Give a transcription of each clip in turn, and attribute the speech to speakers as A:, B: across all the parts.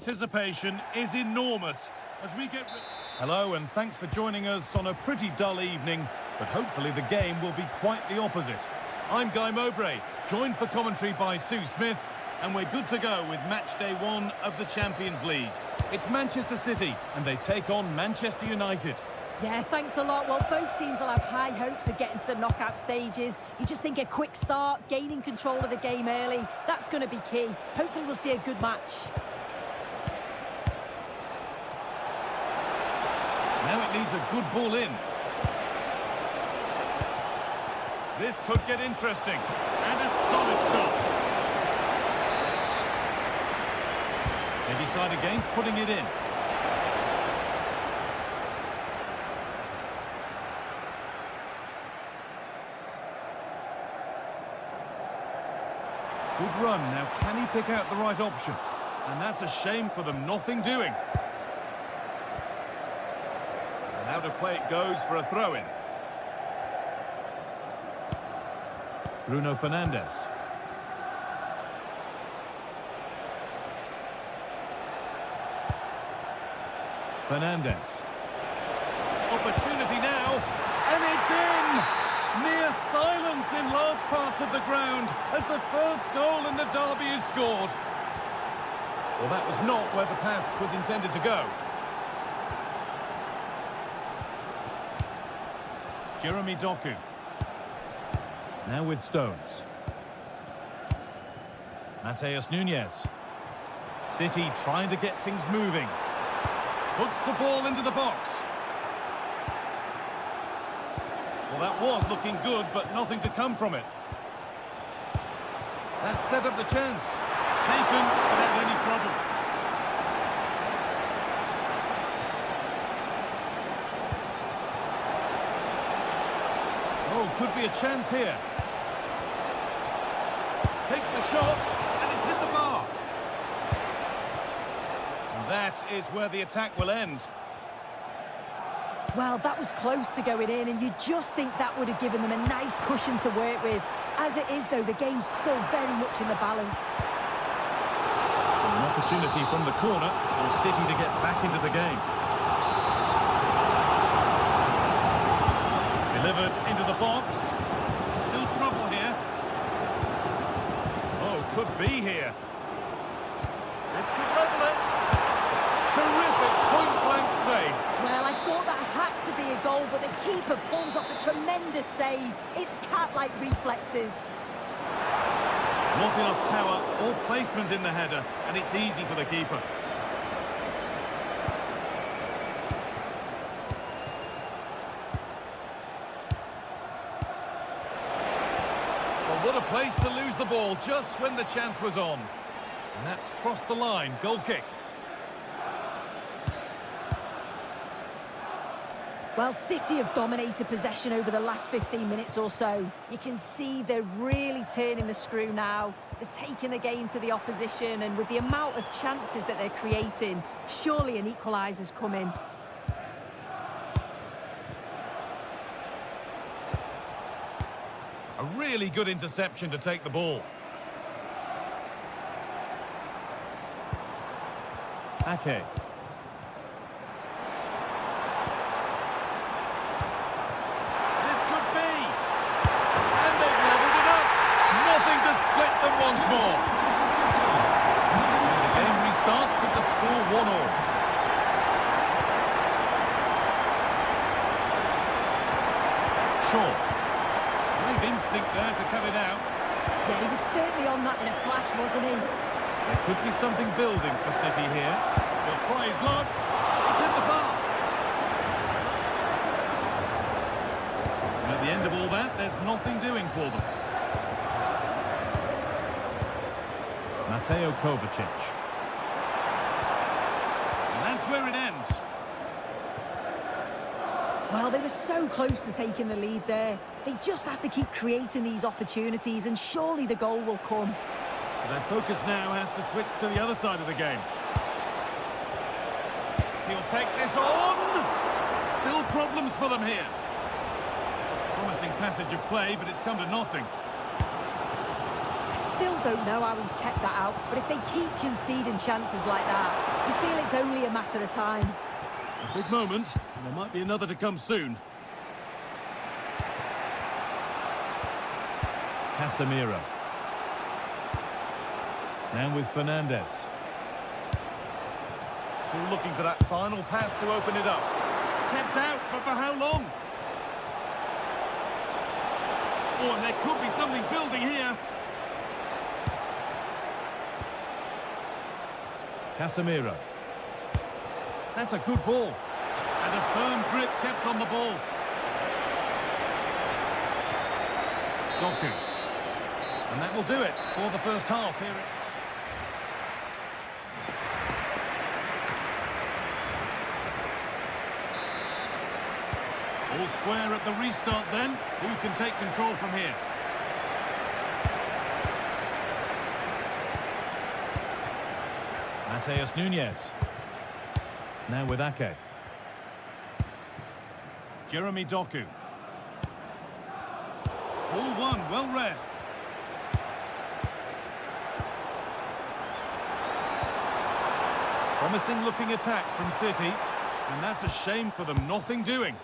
A: anticipation is enormous as we get... Hello, and thanks for joining us on a pretty dull evening, but hopefully the game will be quite the opposite. I'm Guy Mowbray, joined for commentary by Sue Smith, and we're good to go with match day 1 of the Champions League. It's Manchester City, and they take on Manchester United.
B: Yeah, thanks a lot. Well, both teams will have high hopes of getting to the knockout stages. You just think a quick start, gaining control of the game early, that's going to be key. Hopefully we'll see a good match.
A: Now it needs a good ball in. This could get interesting. And a solid stop. They decide against putting it in. Good run. Now, can he pick out the right option? And that's a shame for them. Nothing doing. And out of play it goes for a throw-in. Bruno Fernandes. Fernandes. Opportunity now. And it's in! Near silence in large parts of the ground as the first goal in the derby is scored. Well, that was not where the pass was intended to go. Jeremy Doku. Now with Stones. Mateus Nunes. City trying to get things moving. Puts the ball into the box. Well, that was looking good, but nothing to come from it. That set up the chance. Taken without any trouble. Oh, could be a chance here. Takes the shot, and it's hit the bar. And that is where the attack will end.
B: Well, that was close to going in, and you just think that would have given them a nice cushion to work with. As it is, though, the game's still very much in the balance.
A: An opportunity from the corner for City to get back into the game. Delivered into the box. Still trouble here. Oh, could be here. This could level it. Terrific point-blank save.
B: Well, I thought that had to be a goal, but the keeper pulls off a tremendous save. It's cat-like reflexes.
A: Not enough power or placement in the header, and it's easy for the keeper. Well, what a place to lose the ball just when the chance was on. And that's crossed the line. Goal kick.
B: Well, City have dominated possession over the last 15 minutes or so. You can see they're really turning the screw now. They're taking the game to the opposition, and with the amount of chances that they're creating, surely an equaliser's coming.
A: A really good interception to take the ball. Ake. Once more. The game restarts with the score 1-1. Shaw. Great instinct there to cut it out.
B: Yeah, he was certainly on that in a flash, wasn't he?
A: There could be something building for City here. He'll try his luck. It's in the bar. And at the end of all that, there's nothing doing for them. Mateo Kovacic. And that's where it ends.
B: Well, they were so close to taking the lead there. They just have to keep creating these opportunities, and surely the goal will come.
A: But their focus now has to switch to the other side of the game. He'll take this on. Still problems for them here. Promising passage of play, but it's come to nothing.
B: still don't know how he's kept that out, but if they keep conceding chances like that, you feel it's only a matter of time.
A: A big moment, and there might be another to come soon. Casemiro. Now with Fernandes. Still looking for that final pass to open it up. Kept out, but for how long? Oh, and there could be something building here. Casemiro. That's a good ball. And a firm grip kept on the ball. Doku. And that will do it for the first half here. All square at the restart then. Who can take control from here? Mateus Nunes. Now with Ake. Jeremy Doku. Ball one, well read. Promising looking attack from City. And that's a shame for them, nothing doing.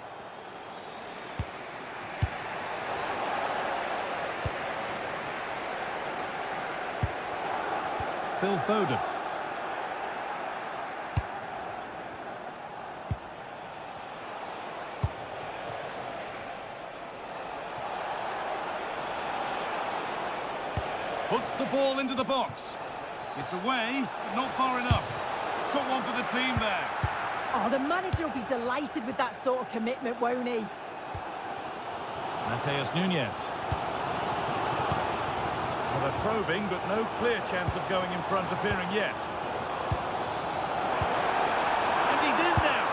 A: Phil Foden. Puts the ball into the box. It's away, but not far enough. Took one for the team there.
B: Oh, the manager will be delighted with that sort of commitment, won't he?
A: Mateus Nunes. Well, they're probing, but no clear chance of going in front appearing yet. And he's in now.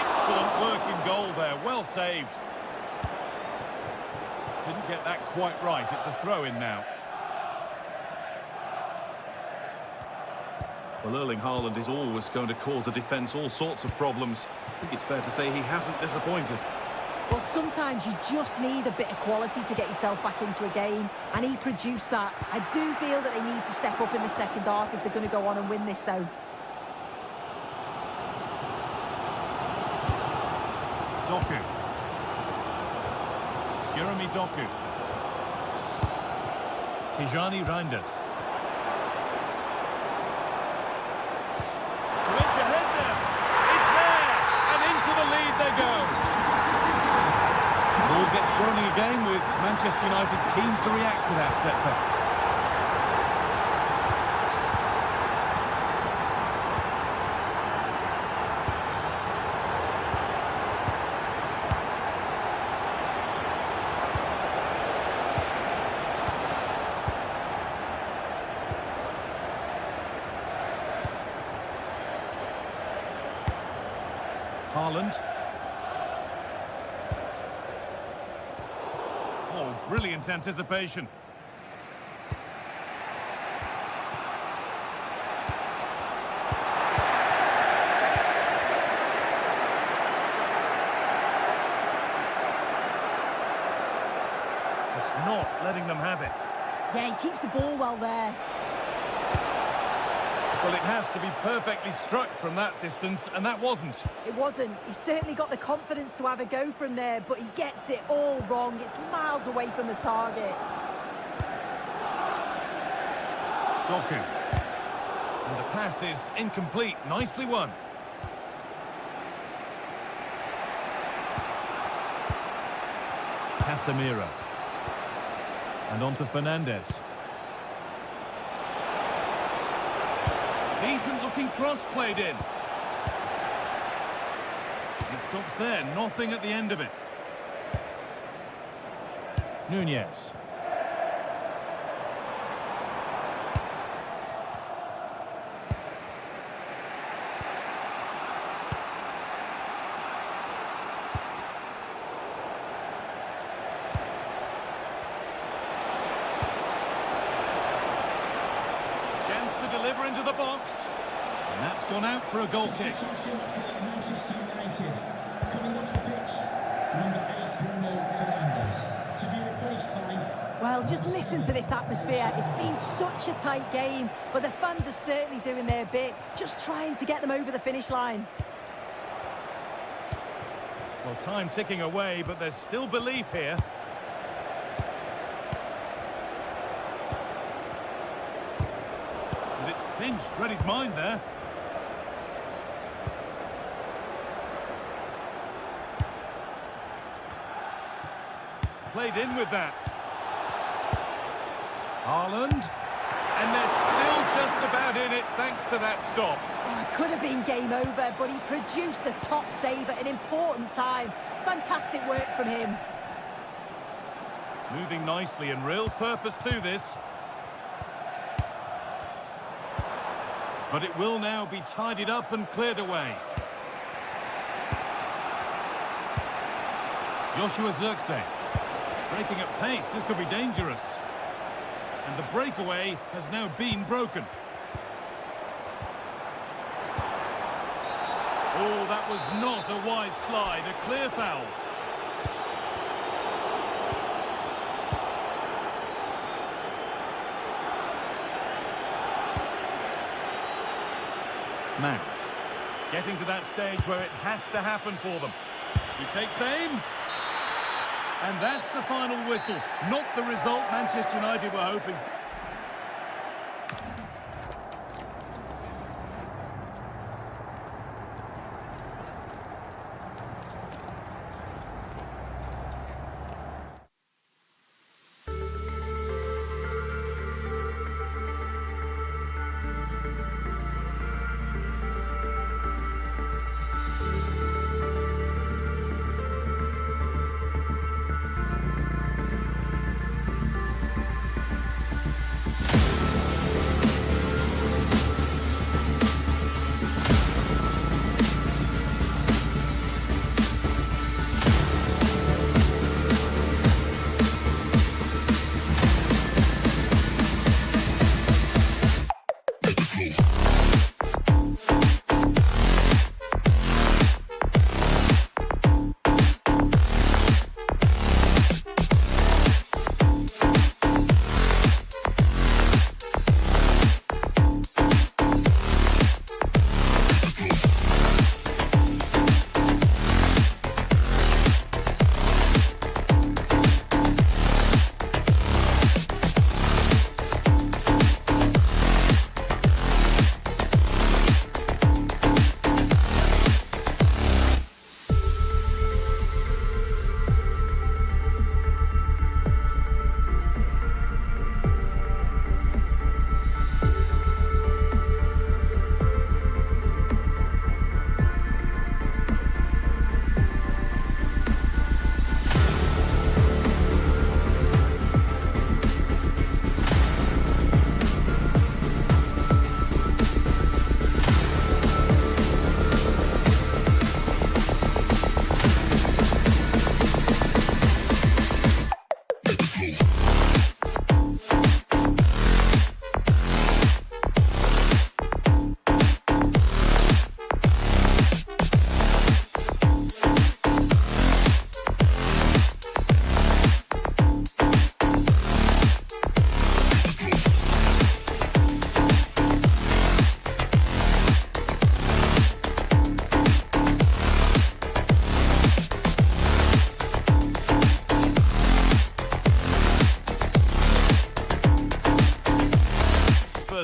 A: Excellent work in goal there. Well saved. Didn't get that quite right. It's a throw-in now. Well, Erling Haaland is always going to cause a defence all sorts of problems. I think it's fair to say he hasn't disappointed.
B: Well, sometimes you just need a bit of quality to get yourself back into a game, and he produced that. I do feel that they need to step up in the second half if they're going to go on and win this, though.
A: Doku. Jeremy Doku. Tijani Reinders. They go. Ball gets rolling again with Manchester United keen to react to that setback. Haaland. Oh, brilliant anticipation. Just not letting them have it.
B: Yeah, he keeps the ball well there.
A: Well, it has to be perfectly struck from that distance, and that wasn't.
B: It wasn't. He's certainly got the confidence to have a go from there, but he gets it all wrong. It's miles away from the target.
A: Doku. And the pass is incomplete. Nicely won. Casemiro. And on to Fernandes. Decent looking cross played in. It stops there, nothing at the end of it. Nunes. Deliver into the box, and that's gone out for a goal kick.
C: Manchester United coming off the pitch, number 8 Bruno Fernandes, to be replaced by
B: Well, just listen to this atmosphere. It's been such a tight game, but the fans are certainly doing their bit, just trying to get them over the finish line.
A: Well, time ticking away, but there's still belief here. And it's pinched, read his mind there. Played in with that. Haaland. And they're still just about in it thanks to that stop.
B: Oh, it could have been game over, but he produced a top save at an important time. Fantastic work from him.
A: Moving nicely and real purpose to this. But it will now be tidied up and cleared away. Joshua Zirkzee. Breaking at pace, this could be dangerous. And the breakaway has now been broken. Oh, that was not a wide slide, a clear foul. Mount. Getting to that stage where it has to happen for them. He takes aim. And that's the final whistle. Not the result Manchester United were hoping.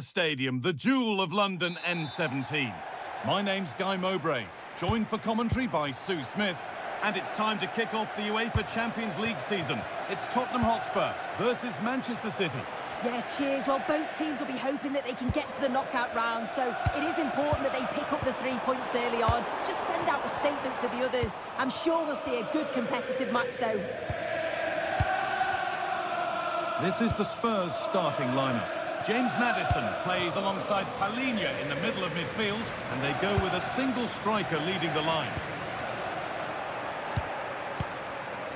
A: Stadium, the jewel of London N17. My name's Guy Mowbray, joined for commentary by Sue Smith, and it's time to kick off the UEFA Champions League season. It's Tottenham Hotspur versus Manchester City.
B: Yeah, cheers. Well, both teams will be hoping that they can get to the knockout round, so it is important that they pick up the 3 points early on. Just send out a statement to the others. I'm sure we'll see a good competitive match, though.
A: This is the Spurs starting lineup. James Maddison plays alongside Palhinha in the middle of midfield, and they go with a single striker leading the line.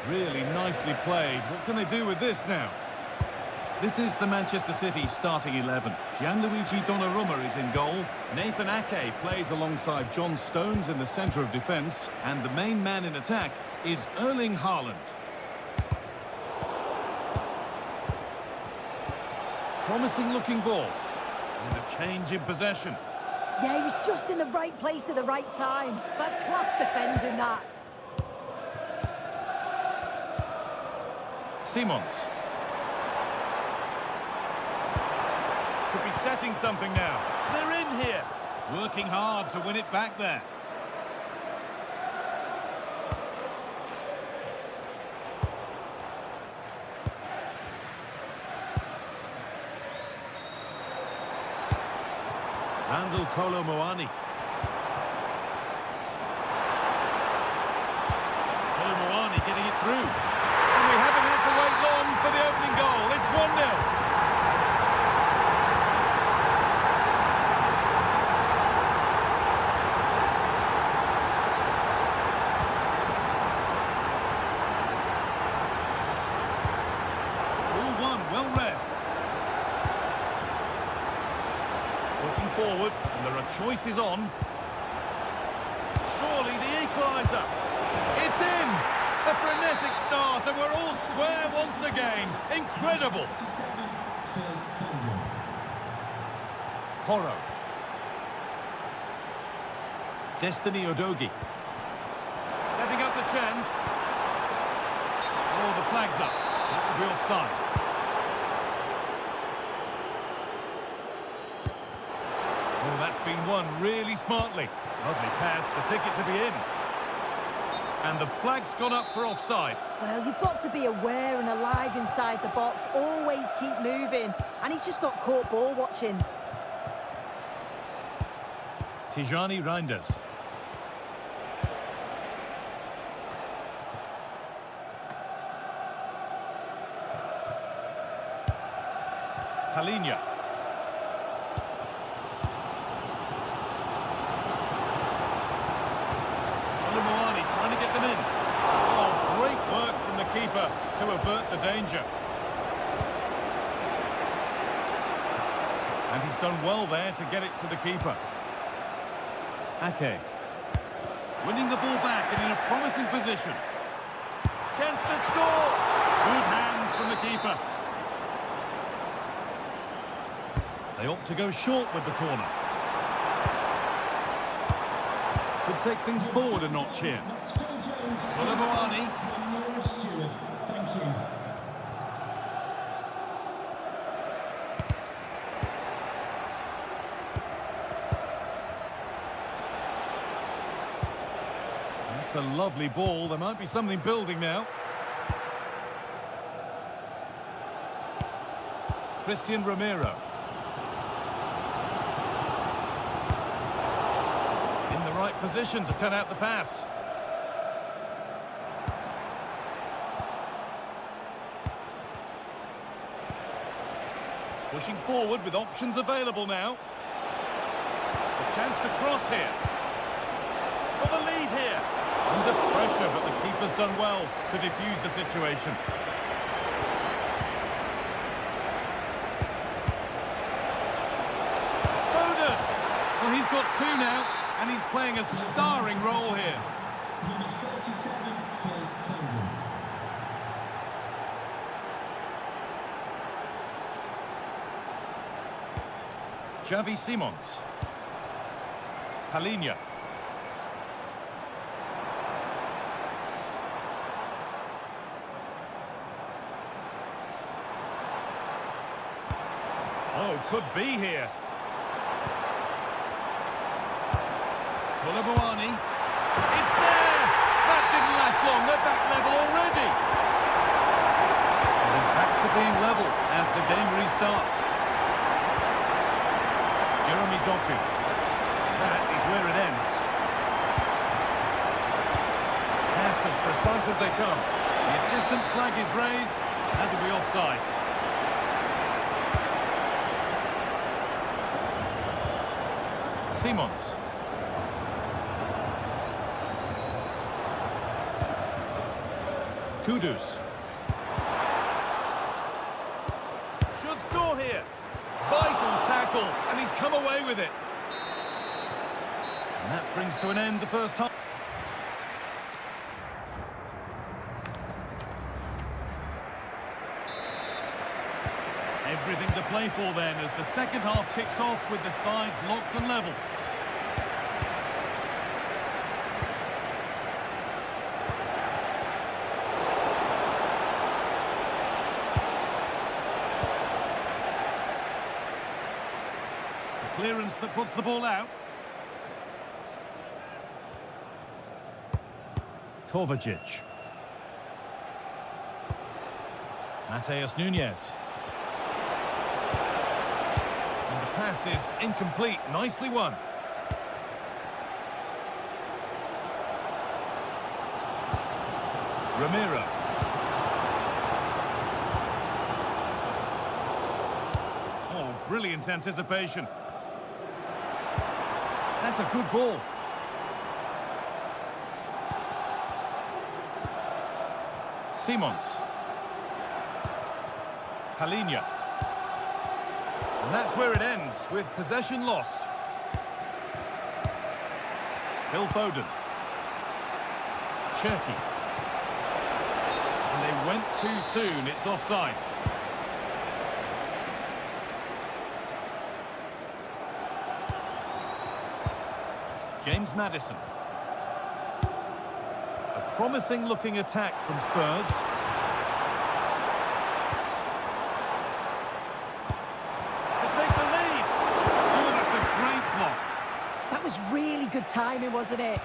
A: Really nicely played. What can they do with this now? This is the Manchester City starting 11. Gianluigi Donnarumma is in goal. Nathan Ake plays alongside John Stones in the centre of defence, and the main man in attack is Erling Haaland. promising looking ball. And a change in possession.
B: Yeah, he was just in the right place at the right time. That's class defending, that.
A: Simons. Could be setting something now. They're in here. Working hard to win it back there. Randall Kolo Muani. Kolo Muani getting it through. And we haven't had to wait long for the opening goal. It's 1-0. Well read. Looking forward, and there are choices on. Surely the equaliser. It's in! A frenetic start, and we're all square once again. Incredible! Horo. Destiny Udogie. Setting up the chance. Oh, the flag's up. That would be offside. Oh, that's been won really smartly. Lovely pass, the ticket to be in. And the flag's gone up for offside.
B: Well, you've got to be aware and alive inside the box. Always keep moving. And he's just got caught ball watching.
A: Tijani Reinders. Palinha. Trying to get them in. Oh, great work from the keeper to avert the danger. And he's done well there to get it to the keeper. Ake. Winning the ball back and in a promising position. Chance to score. Good hands from the keeper. They opt to go short with the corner. Could take things forward a notch here. Muani.
C: Thank you.
A: That's a lovely ball. There might be something building now. Christian Romero. Right position to cut out the pass. Pushing forward with options available now. A chance to cross here. For the lead here. Under pressure, but the keeper's done well to defuse the situation. Foden! Well, he's got two now. And he's playing a starring role here.
C: Number 37, Phil Foden.
A: Xavi Simons. Palinha. Oh, could be here. Muani. It's there! That didn't last long. They're back level already. And they're back to being level as the game restarts. Jeremy Doku. That is where it ends. Pass as precise as they come. The assistant's flag is raised. That'll be offside. Simons. Kudus. Should score here. Vital tackle, and he's come away with it. And that brings to an end the first half. Everything to play for then as the second half kicks off with the sides locked and level. The clearance that puts the ball out. Kovacic. Mateus Nunes. And the pass is incomplete. Nicely won. Ramiro. Oh, brilliant anticipation. That's a good ball. Simons. Palhinha. And that's where it ends, with possession lost. Phil Foden. Cherky. And they went too soon, it's offside. James Maddison. A promising looking attack from Spurs. To take the lead. Oh, that's a great block.
B: That was really good timing, wasn't it?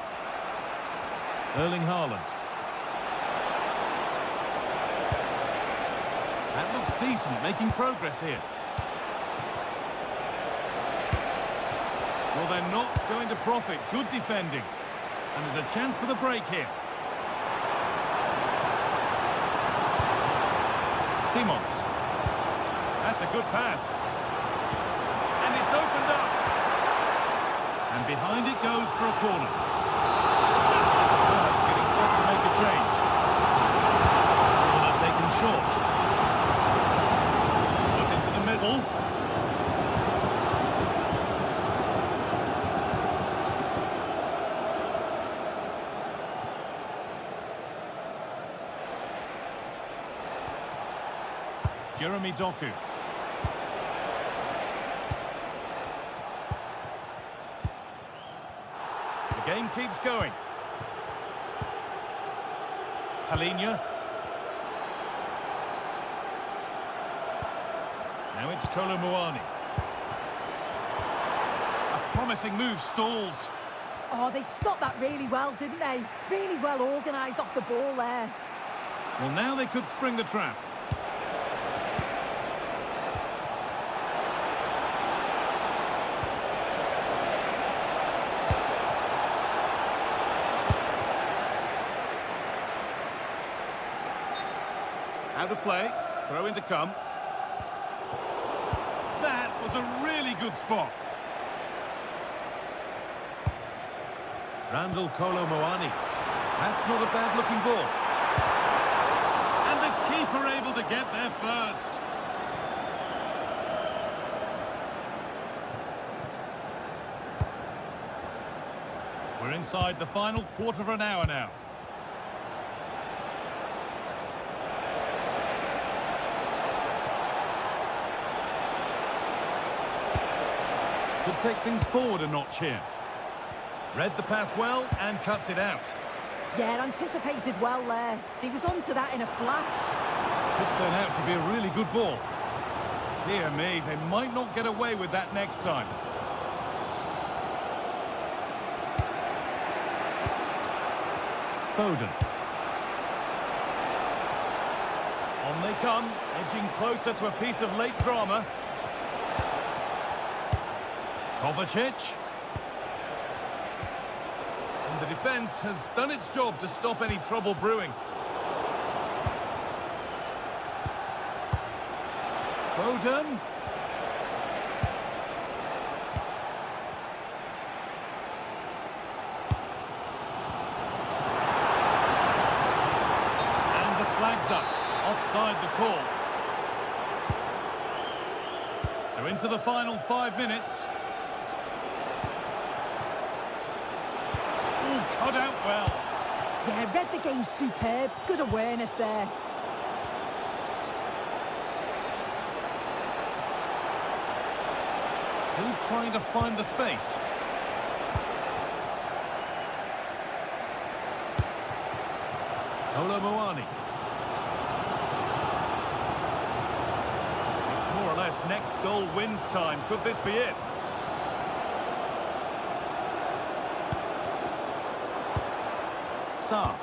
A: Erling Haaland. That looks decent, making progress here. Well, they're not going to profit. Good defending. And there's a chance for the break here. Simons. That's a good pass. And it's opened up. And behind it goes for a corner. It's getting set to make a change. Corner taken short. Put into the middle. Jeremy Doku. The game keeps going. Palhinha. Now it's Kolomuani. A promising move stalls.
B: Oh, they stopped that really well, didn't they? Really well organised off the ball there.
A: Well, now they could spring the trap. Out of play, throw in to come. That was a really good spot. Randall Kolomuani. That's not a bad looking ball. And the keeper able to get there first. We're inside the final quarter of an hour now. Could take things forward a notch here. Read the pass well and cuts it out.
B: Yeah, anticipated well there. He was onto that in a flash.
A: Could turn out to be a really good ball. Dear me, they might not get away with that next time. Foden. On they come, edging closer to a piece of late drama. Kovacic. And the defence has done its job to stop any trouble brewing. Foden. And the flag's up. Offside the call. So into the final 5 minutes. Cut out well.
B: Yeah, read the game superb. Good awareness there.
A: Still trying to find the space. Olo Muani. It's more or less next goal wins time. Could this be it? Sa.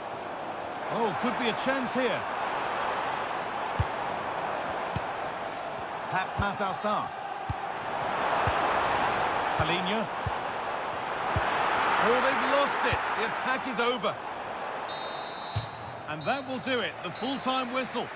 A: Oh, could be a chance here. Pat Matar. Palinha. Oh, they've lost it. The attack is over. And that will do it. The full-time whistle.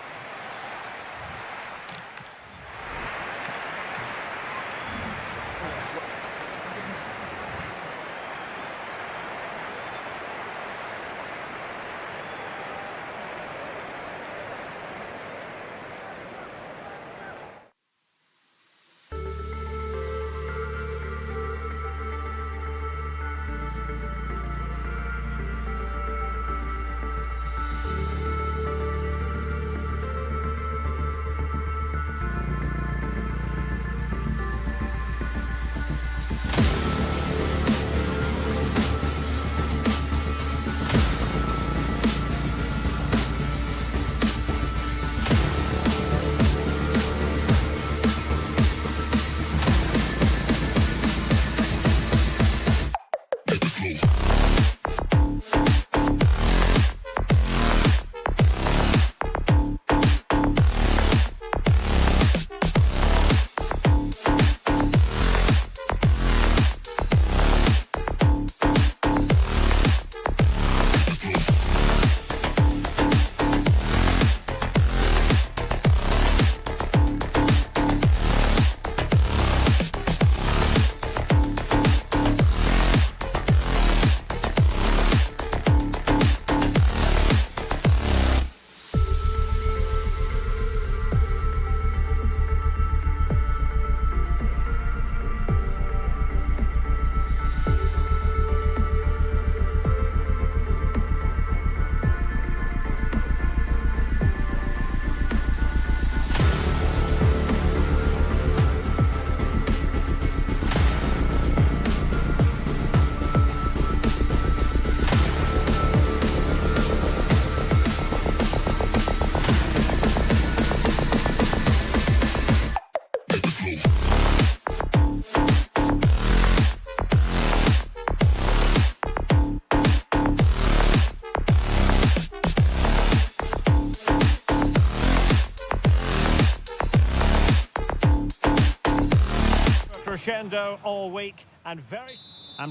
D: Crescendo all week and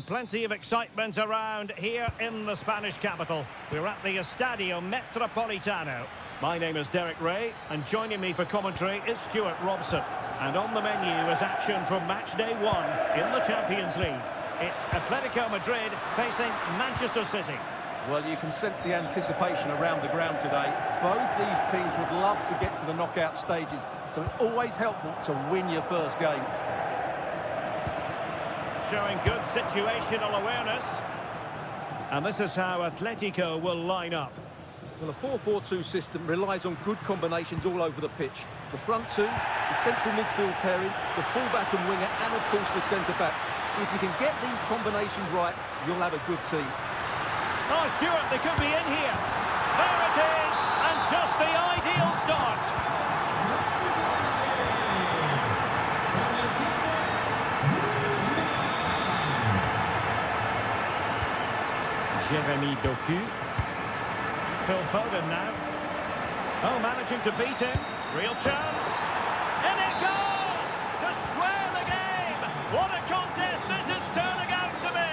D: plenty of excitement around here in the Spanish capital. We're at the Estadio Metropolitano. My name is Derek Ray, and joining me for commentary is Stuart Robson. And on the menu is action from match day 1 in the Champions League. It's Atletico Madrid facing Manchester City.
E: Well, you can sense the anticipation around the ground today. Both these teams would love to get to the knockout stages, so it's always helpful to win your first game.
D: Showing good situational awareness. And this is how Atletico will line up.
E: Well, a 4-4-2 system relies on good combinations all over the pitch. The front two, the central midfield pairing, the fullback and winger, and of course the centre-backs. If you can get these combinations right, you'll have a good team.
D: Oh, Stuart, they could be in here. There it is, and just the ideal start. Jeremy Doku. Phil Foden now. Oh, managing to beat him. Real chance. And it goes to square the game. What a contest this is turning out to be.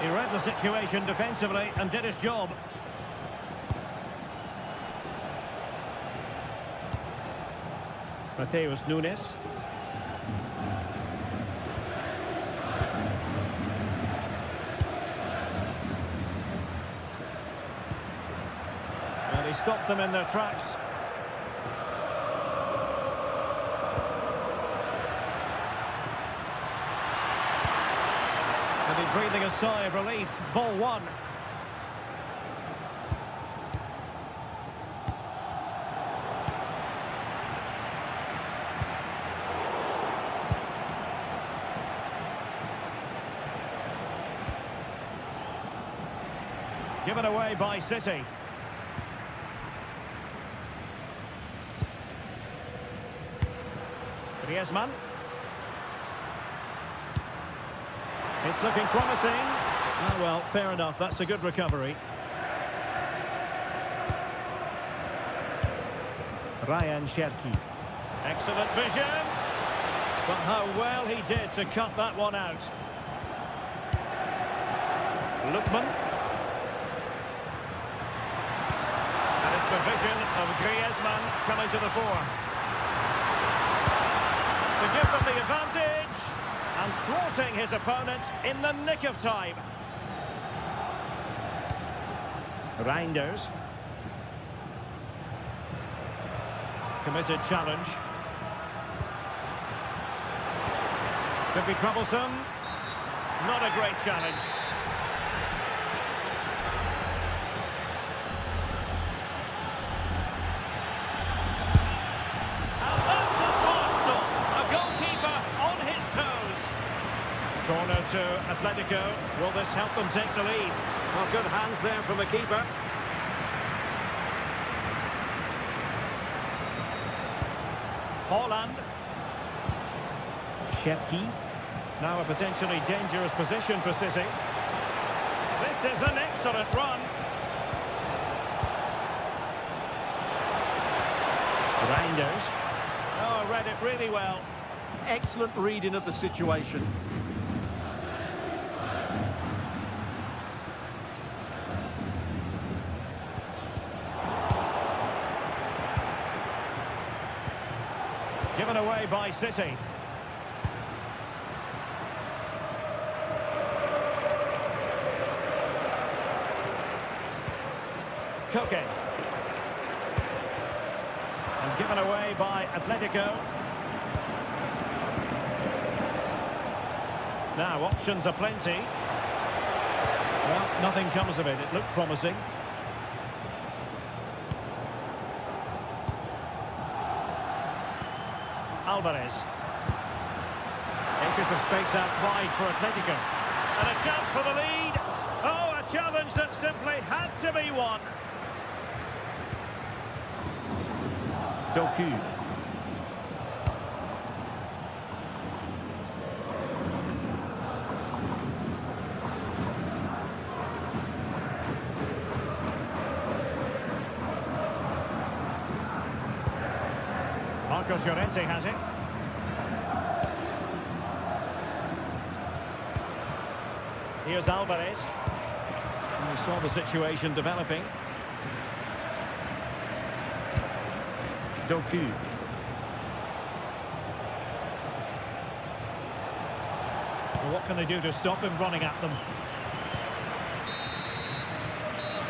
D: He read the situation defensively and did his job. Mateus Nunes. Well, he stopped them in their tracks. And he's breathing a sigh of relief. Ball one. Given away by City. Griezmann. It's looking promising. Oh, well, fair enough. That's a good recovery. Ryan Cherki. Excellent vision. But how well he did to cut that one out. Lookman. And it's the vision of Griezmann coming to the fore. To give them the advantage. And thwarting his opponent in the nick of time. Reinders. Committed challenge. Could be troublesome. Not a great challenge. And that's a smart stop. A goalkeeper on his toes. Corner to Atletico. Will this help them take the lead?
E: Well, good hands there from the keeper.
D: Haaland. Cherki. Now a potentially dangerous position for City. This is an excellent run. Reinders. Oh, read it really well.
E: Excellent reading of the situation.
D: Given away by City. Koke. And given away by Atletico. Now, options are plenty. Well, nothing comes of it. It looked promising. Alvarez. Acres of space out wide for Atletico. And a chance for the lead. Oh, a challenge that simply had to be won. Doku. Marcos Llorente has it. Here's Alvarez. And we saw the situation developing. Doku. Well, what can they do to stop him running at them?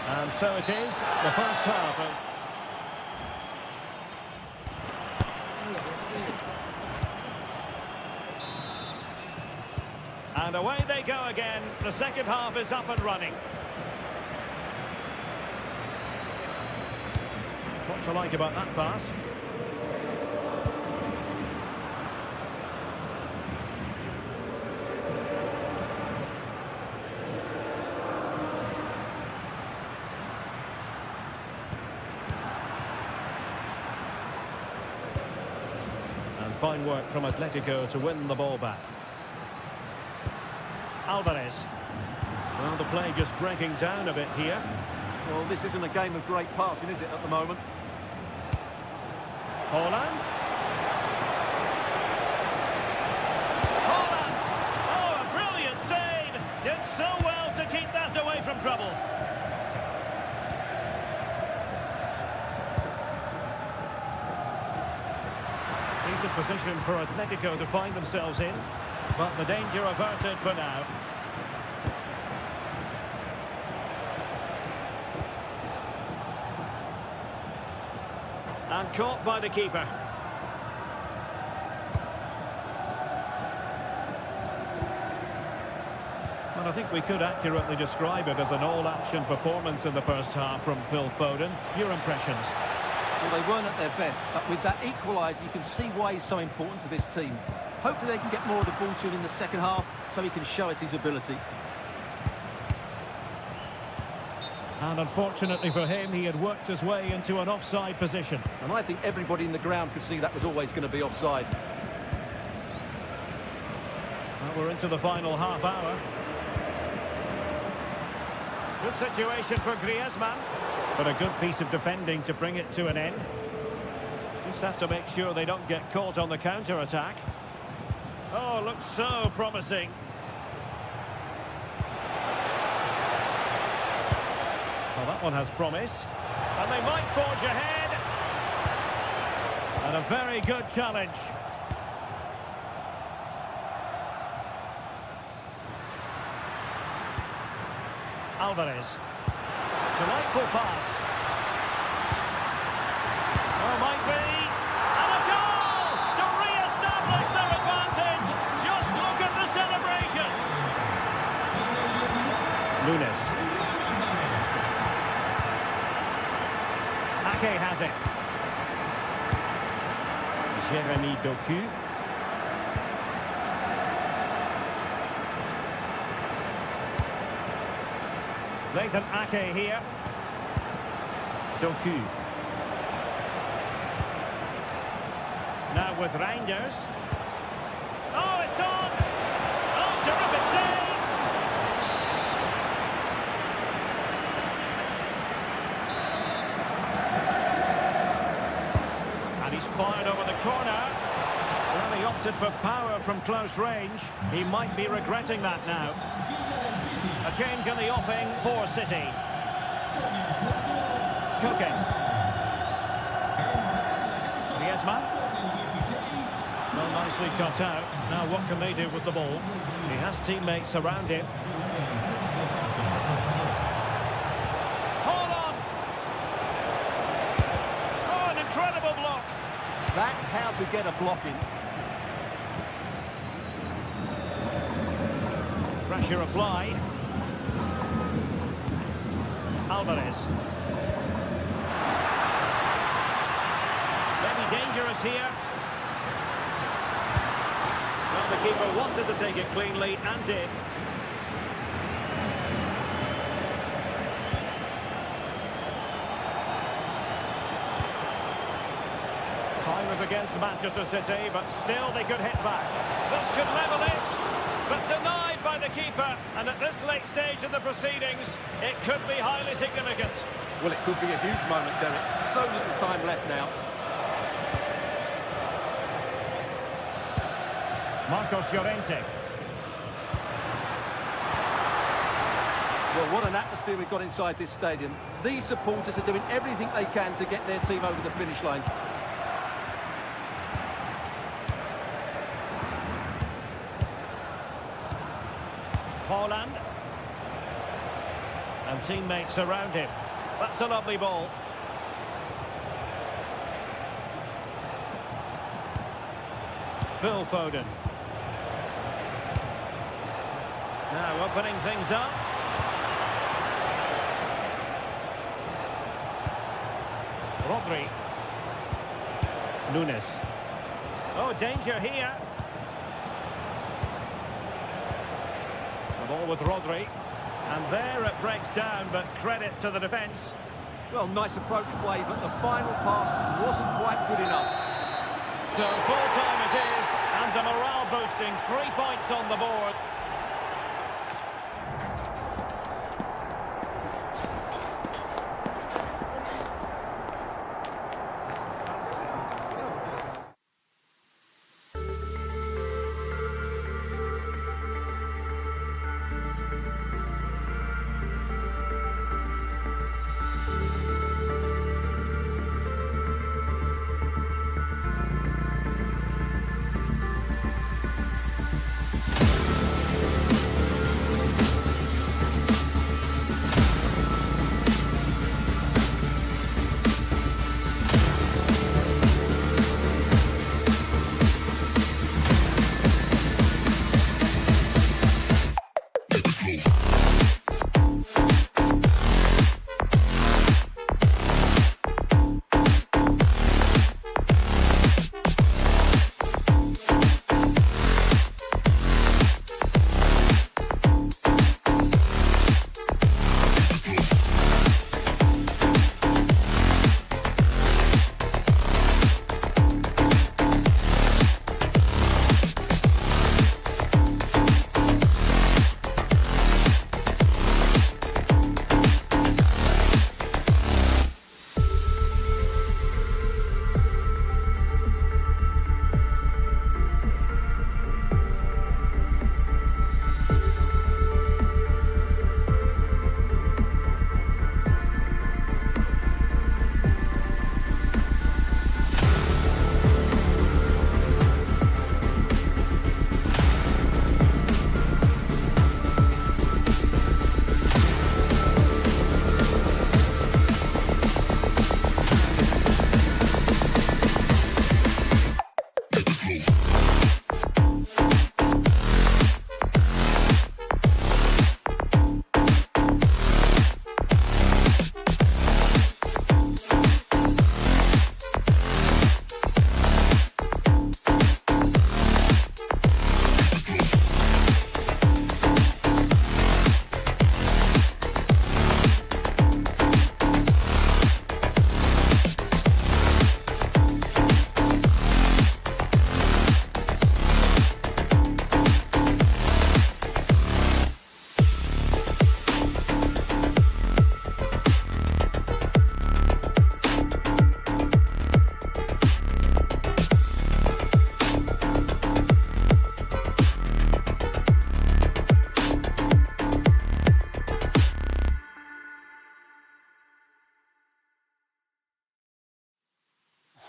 D: And so it is, the first half of... And away they go again. The second half is up and running. What to like about that pass? And fine work from Atletico to win the ball back. Alvarez. Well, the play just breaking down a bit here.
E: Well, this isn't a game of great passing, is it, at the moment?
D: Haaland. Haaland! Oh, a brilliant save! Did so well to keep that away from trouble. Decent position for Atletico to find themselves in. But the danger averted for now. And caught by the keeper. Well, I think we could accurately describe it as an all-action performance in the first half from Phil Foden. Your impressions?
E: Well, they weren't at their best, but with that equaliser, you can see why he's so important to this team. Hopefully they can get more of the ball to him in the second half so he can show us his ability.
D: And unfortunately for him, he had worked his way into an offside position.
E: And I think everybody in the ground could see that was always going to be offside.
D: Well, we're into the final half hour. Good situation for Griezmann. But a good piece of defending to bring it to an end. Just have to make sure they don't get caught on the counter-attack. Oh, looks so promising. Well, that one has promise. And they might forge ahead. And a very good challenge. Alvarez. Delightful pass. Oh, might be. And a goal to re-establish their advantage. Just look at the celebrations. Nunes. Ake has it. Jeremy Doku. Nathan Ake here. Doku. Now with Reinders. Oh, it's on! Oh, terrific save! And he's fired over the corner. Well, he opted for power from close range. He might be regretting that now. A change in the offing for City. Cooking. Griezmann. Well, nicely cut out. Now what can they do with the ball? He has teammates around him. Hold on! Oh, an incredible block!
E: That's how to get a block in.
D: Pressure applied. Alvarez. Maybe dangerous here. Well, the keeper wanted to take it cleanly and did. Time was against Manchester City, but still they could hit back. This could level it, but denied by the keeper. And at this late stage of the proceedings, it could be highly significant.
E: Well, it could be a huge moment, Derek. So little time left now.
D: Marcos Llorente.
E: Well, what an atmosphere we've got inside this stadium. These supporters are doing everything they can to get their team over the finish line.
D: Haaland. And teammates around him. That's a lovely ball. Phil Foden. Now opening things up. Rodri. Nunes. Oh, danger here. The ball with Rodri. And there it breaks down, but credit to the defence.
E: Well, nice approach play, but the final pass wasn't quite good enough.
D: So full time it is, and a morale boosting 3 points on the board.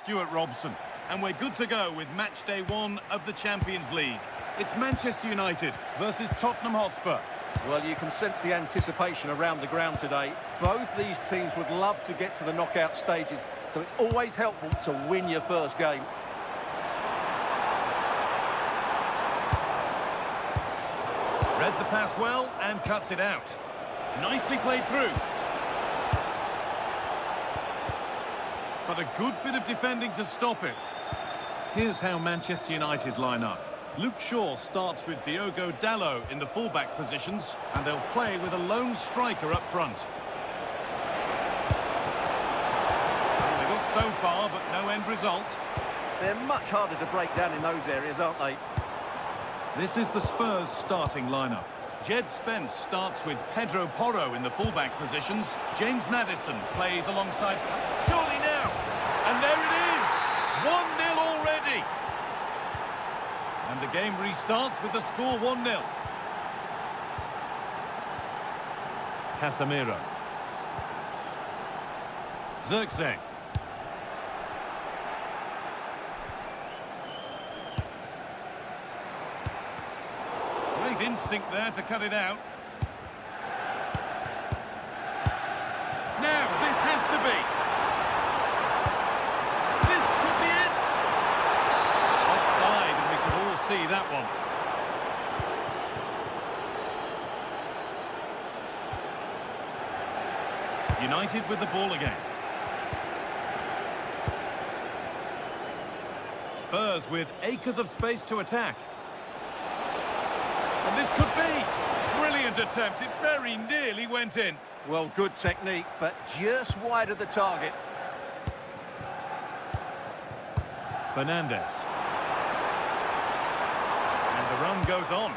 A: Stuart Robson. And we're good to go with match day 1 of the Champions League. It's Manchester United versus Tottenham Hotspur.
E: Well, you can sense the anticipation around the ground today. Both these teams would love to get to the knockout stages, so it's always helpful to win your first game.
A: Read the pass well and cuts it out. Nicely played through. But a good bit of defending to stop it. Here's how Manchester United line up. Luke Shaw starts with Diogo Dalot in the fullback positions, and they'll play with a lone striker up front. Well, they got so far, but no end result.
E: They're much harder to break down in those areas, aren't they?
A: This is the Spurs starting lineup. Jed Spence starts with Pedro Porro in the fullback positions. James Maddison plays alongside... Surely now! And there it is! 1-0 already! And the game restarts with the score 1-0. Casemiro. Zirkzee. Great instinct there to cut it out. Now, this has to be. This could be it. Offside, and we could all see that one. United with the ball again. Spurs with acres of space to attack. And this could be. Brilliant attempt. It very nearly went in.
E: Well, good technique, but just wide of the target.
A: Fernandes. And the run goes on.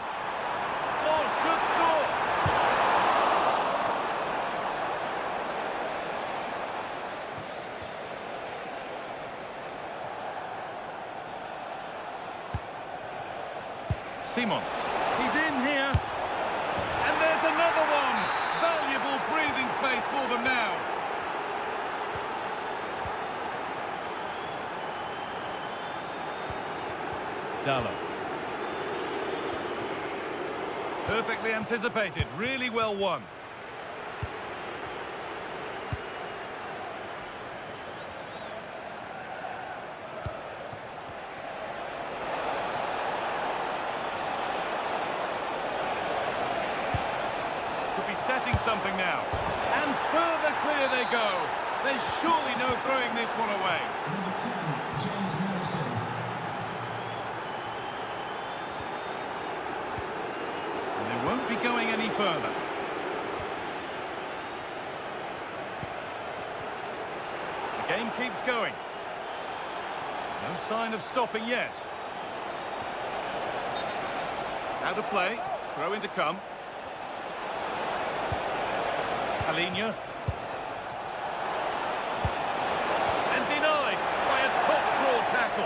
A: Oh, should score! Simons. He's in here. And there's another one. Valuable breathing space for them now. Dalot. Perfectly anticipated. Really well won. Setting something now, and further clear they go. There's surely no throwing this one away.
C: Number 10, James Madison.
A: And they won't be going any further. The game keeps going. No sign of stopping yet. Out of play, throw in to come. Palhinha. And denied by a top-draw tackle.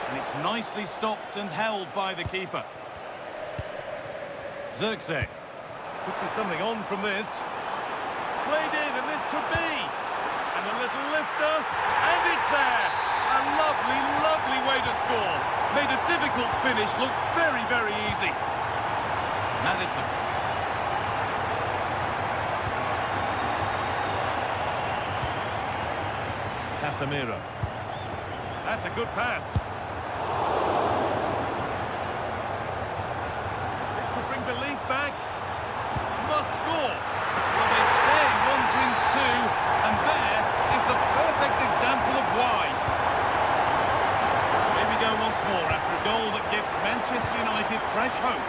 A: And it's nicely stopped and held by the keeper. Zirkzee. Could be something on from this. Played in, and this could be. And a little lifter, and it's there. A lovely, lovely way to score. Made a difficult finish look very, very easy. Maddison. Casemiro. That's a good pass. This could bring belief back. Must score. Well, they say one brings two, and there is the perfect example of why. Here we go once more after a goal that gives Manchester United fresh hope.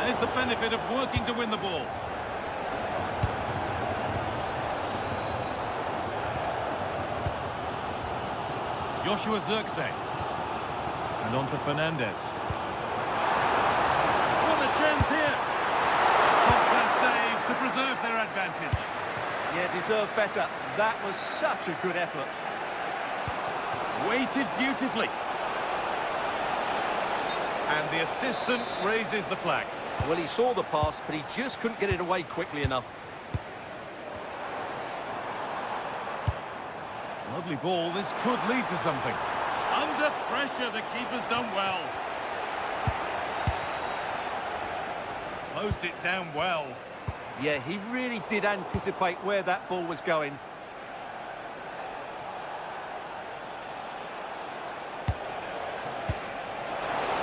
A: There's the benefit of working to win the ball. Joshua Zirkzee. And on to Fernandes. What a chance here. Top-class save to preserve their advantage.
E: Yeah, deserved better. That was such a good effort.
A: Weighted beautifully. And the assistant raises the flag.
E: Well, he saw the pass, but he just couldn't get it away quickly enough.
A: Lovely ball. This could lead to something. Under pressure, the keeper's done well. Closed it down well.
E: Yeah, he really did anticipate where that ball was going.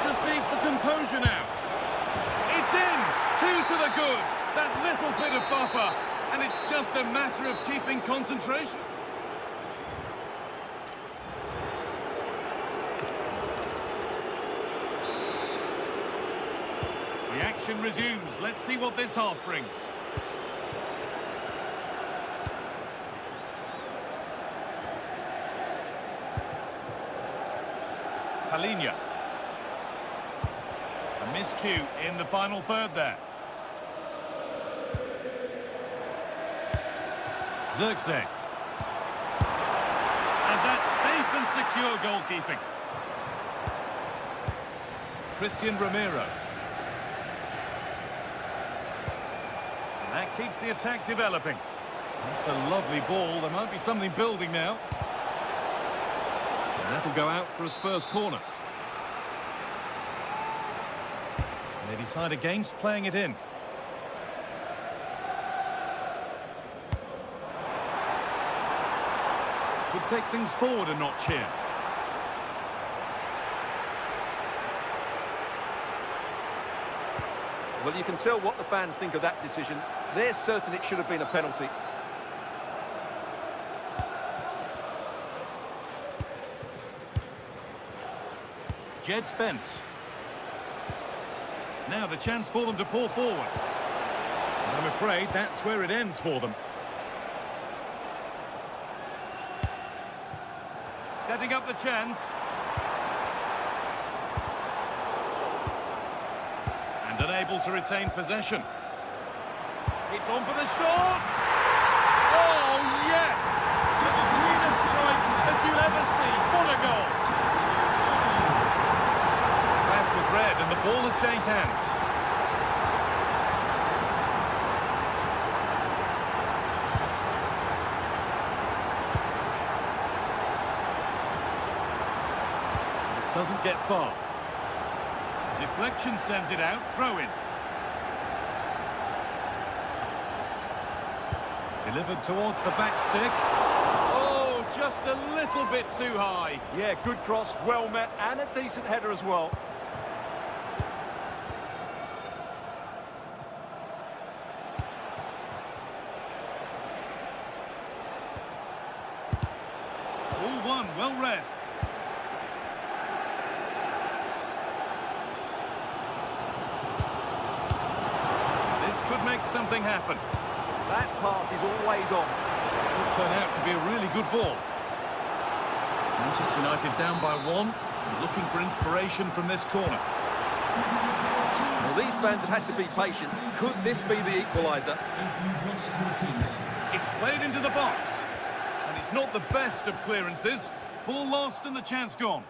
A: Just needs the composure now. It's in! 2 to the good. That little bit of buffer. And it's just a matter of keeping concentration. The action resumes. Let's see what this half brings. Palinha. A miscue in the final third there. Zirkzee. And that's safe and secure goalkeeping. Christian Romero. And that keeps the attack developing. That's a lovely ball. There might be something building now. And that'll go out for a Spurs corner. And they decide against playing it in. Could take things forward a notch here.
E: Well, you can tell what the fans think of that decision. They're certain it should have been a penalty.
A: Jed Spence. Now the chance for them to pull forward. And I'm afraid that's where it ends for them. Setting up the chance. And unable to retain possession. It's on for the shot! Oh, yes! As clean a strike as you'll ever see. What a goal! Pass was red and the ball has changed hands. Doesn't get far. Deflection sends it out, throw in. Delivered towards the back stick. Oh, just a little bit too high.
E: Yeah, good cross, well met, and a decent header as well.
A: All one, well read. Make something happen.
E: That pass is always on.
A: Could turn out to be a really good ball. Manchester United down by 1, looking for inspiration from this corner.
E: Well, these fans have had to be patient. Could this be the equaliser?
A: It's played into the box. And it's not the best of clearances. Ball lost and the chance gone.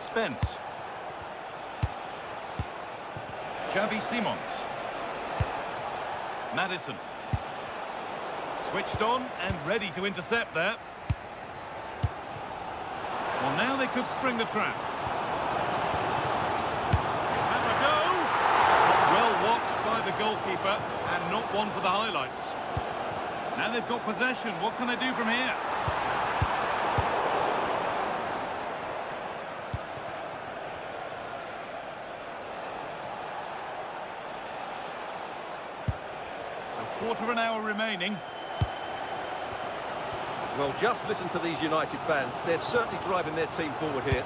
A: Spence. Xavi Simons. Maddison. Switched on and ready to intercept there. Well, now they could spring the trap. Have a go. Well watched by the goalkeeper and not one for the highlights. Now they've got possession. What can they do from here? Quarter of an hour remaining.
E: Well, just listen to these United fans. They're certainly driving their team forward here.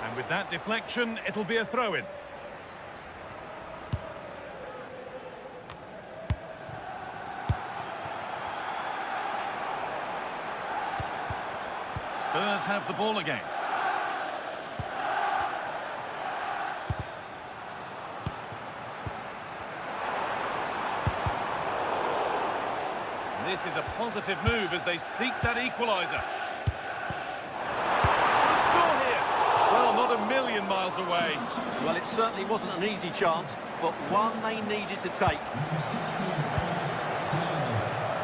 A: And with that deflection, it'll be a throw-in. Spurs have the ball again. This is a positive move as they seek that equaliser. Score here. Well, not a million miles away.
E: Well, it certainly wasn't an easy chance, but one they needed to take.
C: Number 16, Diallo.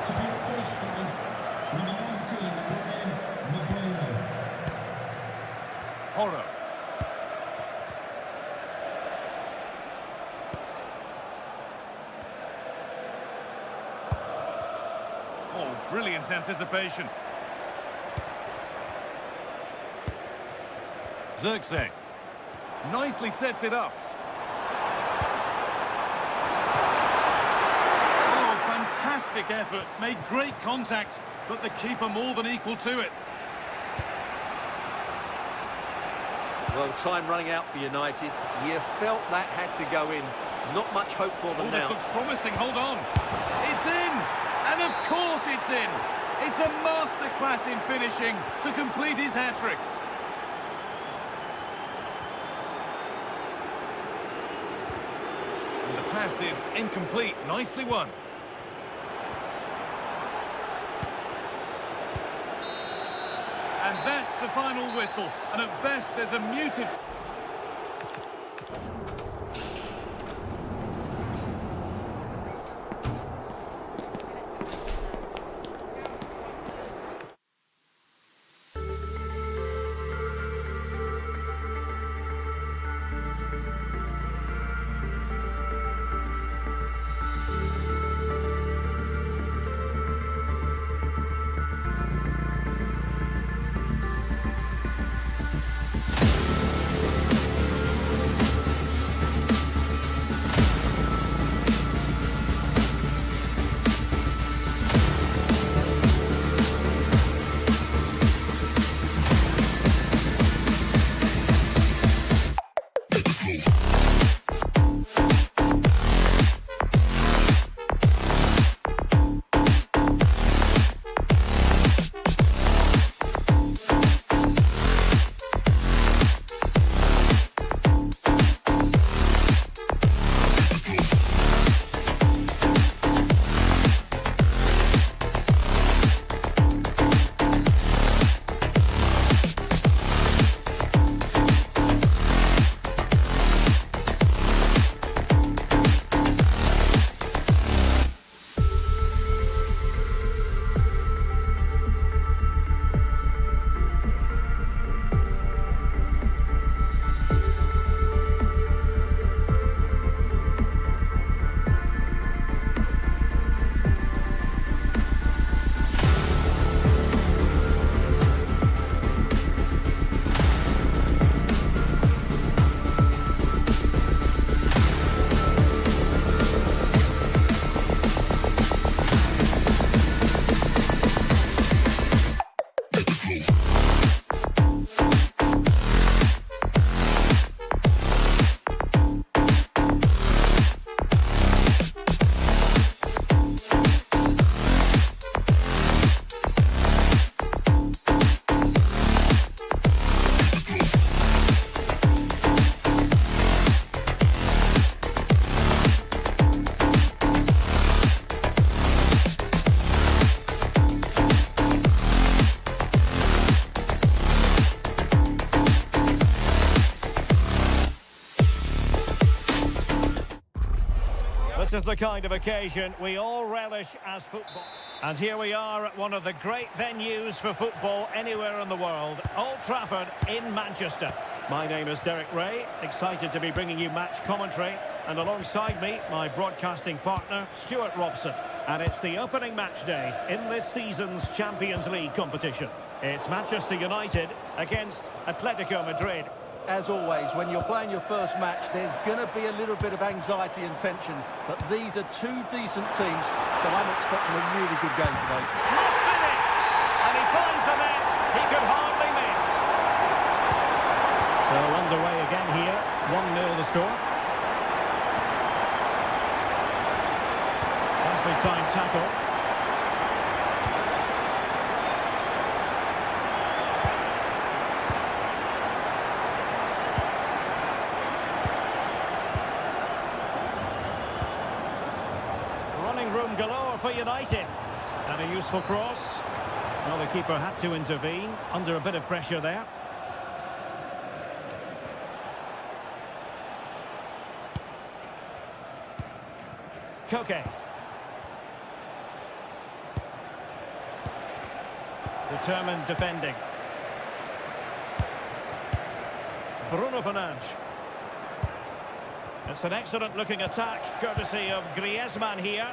C: To be replaced by number 19, Madrid.
A: Horror. Oh, brilliant anticipation. Zirkzee. Nicely sets it up. Oh, fantastic effort. Made great contact, but the keeper more than equal to it.
E: Well, time running out for United. You felt that had to go in. Not much hope for them
A: Oh,
E: now.
A: this looks promising. Hold on. It's in! And of course it's in! It's a masterclass in finishing to complete his hat-trick. And the pass is incomplete. Nicely won. And that's the final whistle. And at best, there's a muted...
D: This is the kind of occasion we all relish as football. And here we are at one of the great venues for football anywhere in the world, Old Trafford in Manchester. My name is Derek Ray, excited to be bringing you match commentary. And alongside me, my broadcasting partner, Stuart Robson. And it's the opening match day in this season's Champions League competition. It's Manchester United against Atletico Madrid.
E: As always, when you're playing your first match, there's going to be a little bit of anxiety and tension. But these are two decent teams, so I'm expecting a really good game today.
D: Must finish! And he finds the net. He could hardly miss. So underway again here. 1-0 the score. Nicely timed tackle. Running room galore for United. And a useful cross. Well, the keeper had to intervene, under a bit of pressure there. Koke. Determined defending. Bruno Fernandes. It's an excellent looking attack, courtesy of Griezmann here.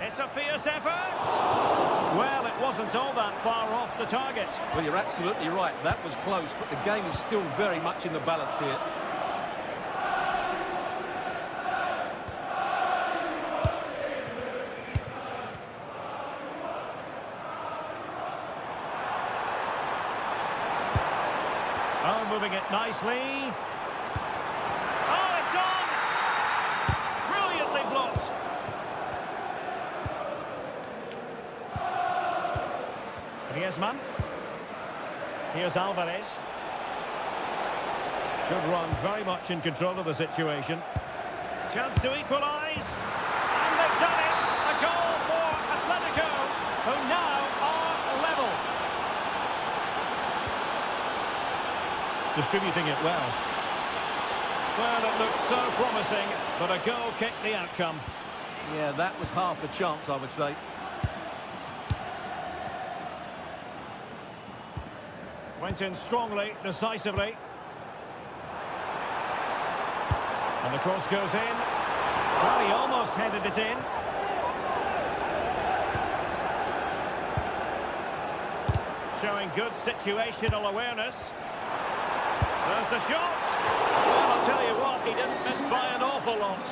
D: It's a fierce effort. Well, it wasn't all that far off the target.
E: Well, you're absolutely right. That was close, but the game is still very much in the balance here.
D: Oh, moving it nicely. Oh, it's on! Brilliantly blocked. Griezmann. Here's Alvarez. Good run, very much in control of the situation. Chance to equalise. And they've done it! A goal for Atletico, who now are level. Distributing it well. Well, it looked so promising, but a goal kicked the outcome.
E: Yeah, that was half a chance, I would say.
D: Went in strongly, decisively. And the cross goes in. Well, he almost headed it in. Showing good situational awareness. There's the shot. Well, I'll tell you what, he didn't miss by an awful lot.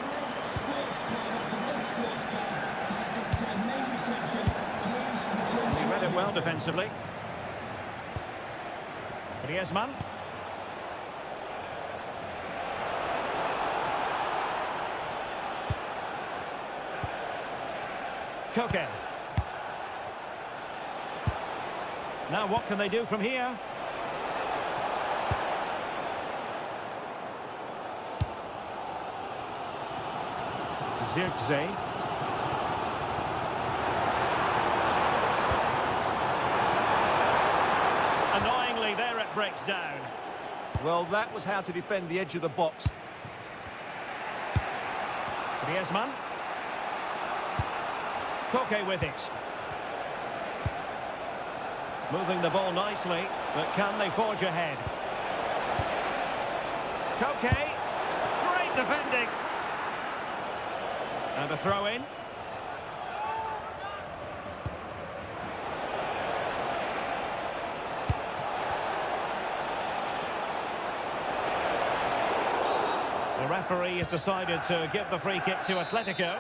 D: He read it well defensively. Griezmann. Koke. Now what can they do from here? Zirkzee. Annoyingly, there it breaks down.
E: Well, that was how to defend the edge of the box.
D: Griezmann. Koke with it. Moving the ball nicely, but can they forge ahead? Koke. Great defending. And a throw in. The referee has decided to give the free kick to Atletico.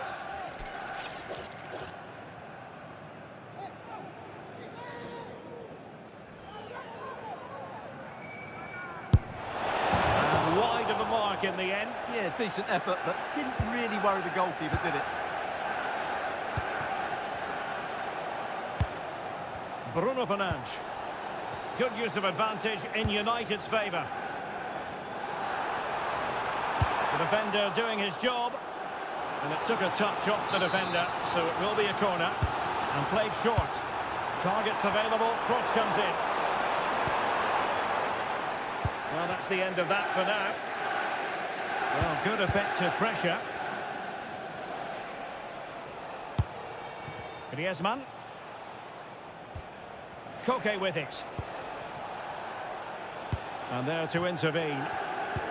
D: And wide of the mark in the end.
E: Yeah, decent effort, but didn't really worry the goalkeeper, did it?
D: Bruno Fernandes. Good use of advantage in United's favour. The defender doing his job. And it took a touch off the defender, so it will be a corner. And played short. Targets available, cross comes in. Well, that's the end of that for now. Well, good effective pressure. Griezmann. Koke with it. And there to intervene.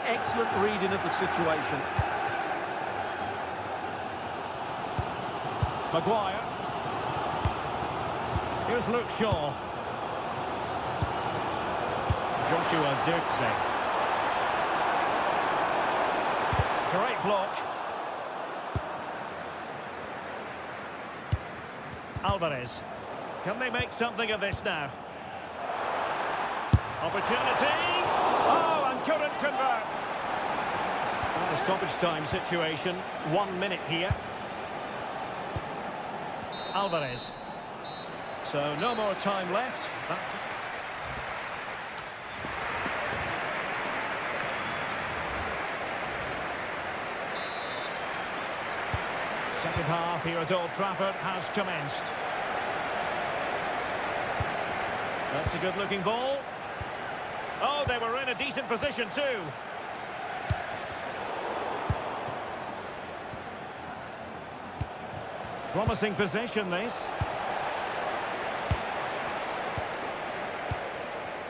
E: Excellent reading of the situation.
D: Maguire. Here's Luke Shaw. Joshua Zirkzee. Great block. Alvarez. Can they make something of this now? Opportunity. Oh, and couldn't convert. Well, a stoppage time situation. 1 minute here. Alvarez. So no more time left. second half here at Old Trafford has commenced. That's a good-looking ball. Oh, they were in a decent position too. Promising position, this.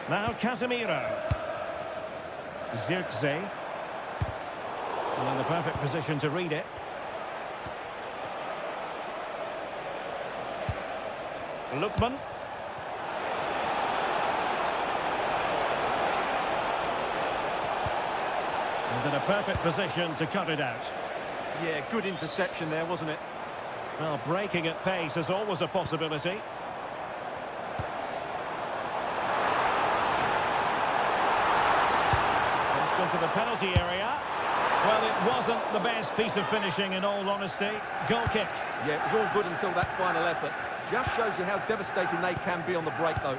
D: Now Casemiro. Zirkzee. In the perfect position to read it. Lookman. And in a perfect position to cut it out.
E: Yeah, good interception there, wasn't it?
D: Well, breaking at pace is always a possibility. Pushed into the penalty area. Well, it wasn't the best piece of finishing, in all honesty. Goal kick.
E: Yeah, it was all good until that final effort. Just shows you how devastating they can be on the break, though.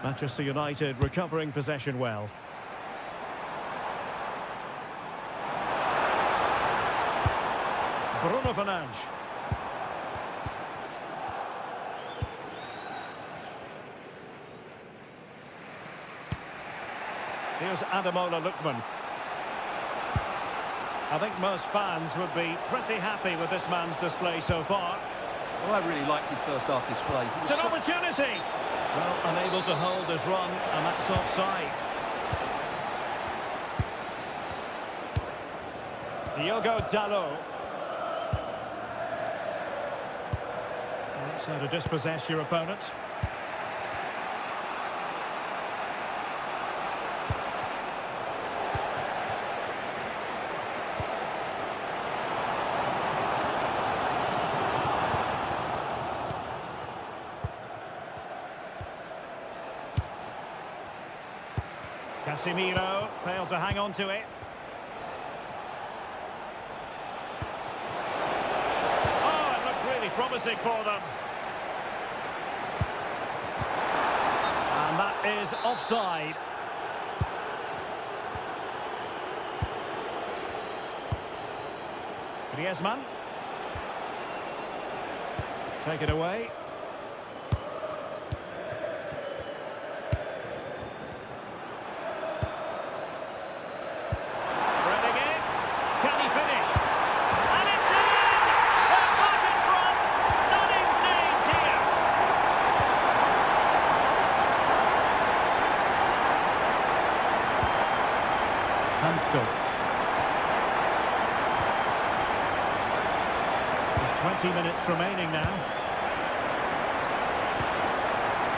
D: Manchester United recovering possession well. Bruno Fernandes. Here's Ademola Lookman. I think most fans would be pretty happy with this man's display so far.
E: Well, I really liked his first half display.
D: It's an opportunity! Well, unable to hold his run, and that's offside. Diogo Dalot. That's how to dispossess your opponent. Casemiro failed to hang on to it. Oh, it looked really promising for them. And that is offside. Griezmann. Take it away. There's 20 minutes remaining now.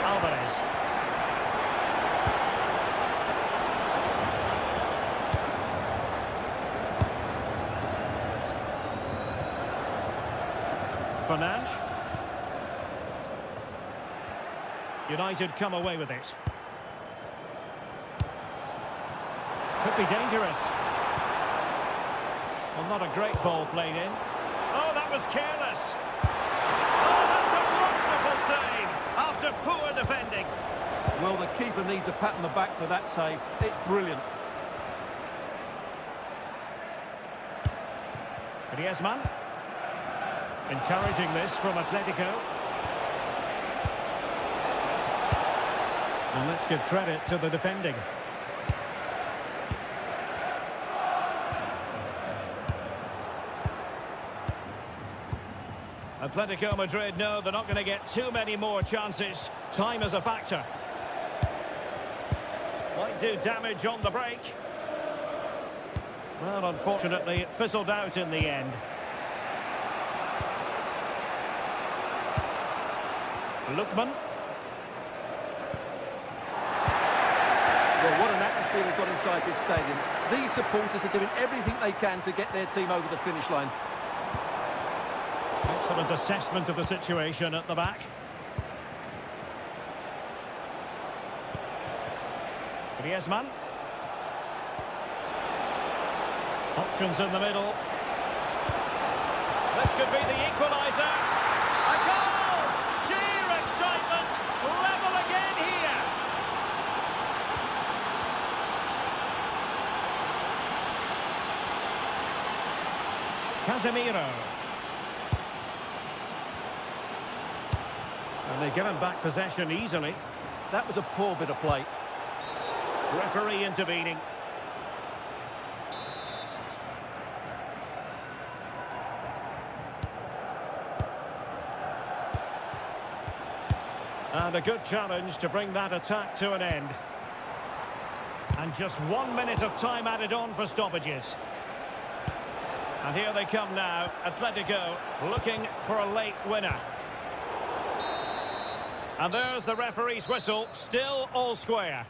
D: Alvarez. Fernandes. United come away with it. Could be dangerous. Well, not a great ball played in. Oh, that was careless. Oh, that's a wonderful save after poor defending.
E: Well, the keeper needs a pat on the back for that save. It's brilliant.
D: Griezmann. Encouraging this from Atletico. And let's give credit to the defending. Atletico Madrid know they're not going to get too many more chances. Time is a factor. Might do damage on the break. Well, unfortunately, it fizzled out in the end. Lookman.
E: Well, what an atmosphere we've got inside this stadium. These supporters are doing everything they can to get their team over the finish line.
D: Excellent assessment of the situation at the back. Griezmann. Options in the middle. This could be the equaliser. A goal! Sheer excitement. Level again here. Casemiro. And they give him back possession easily.
E: That was a poor bit of play.
D: Referee intervening. And a good challenge to bring that attack to an end. And just 1 minute of time added on for stoppages. And here they come now. Atletico looking for a late winner. And there's the referee's whistle. Still all square.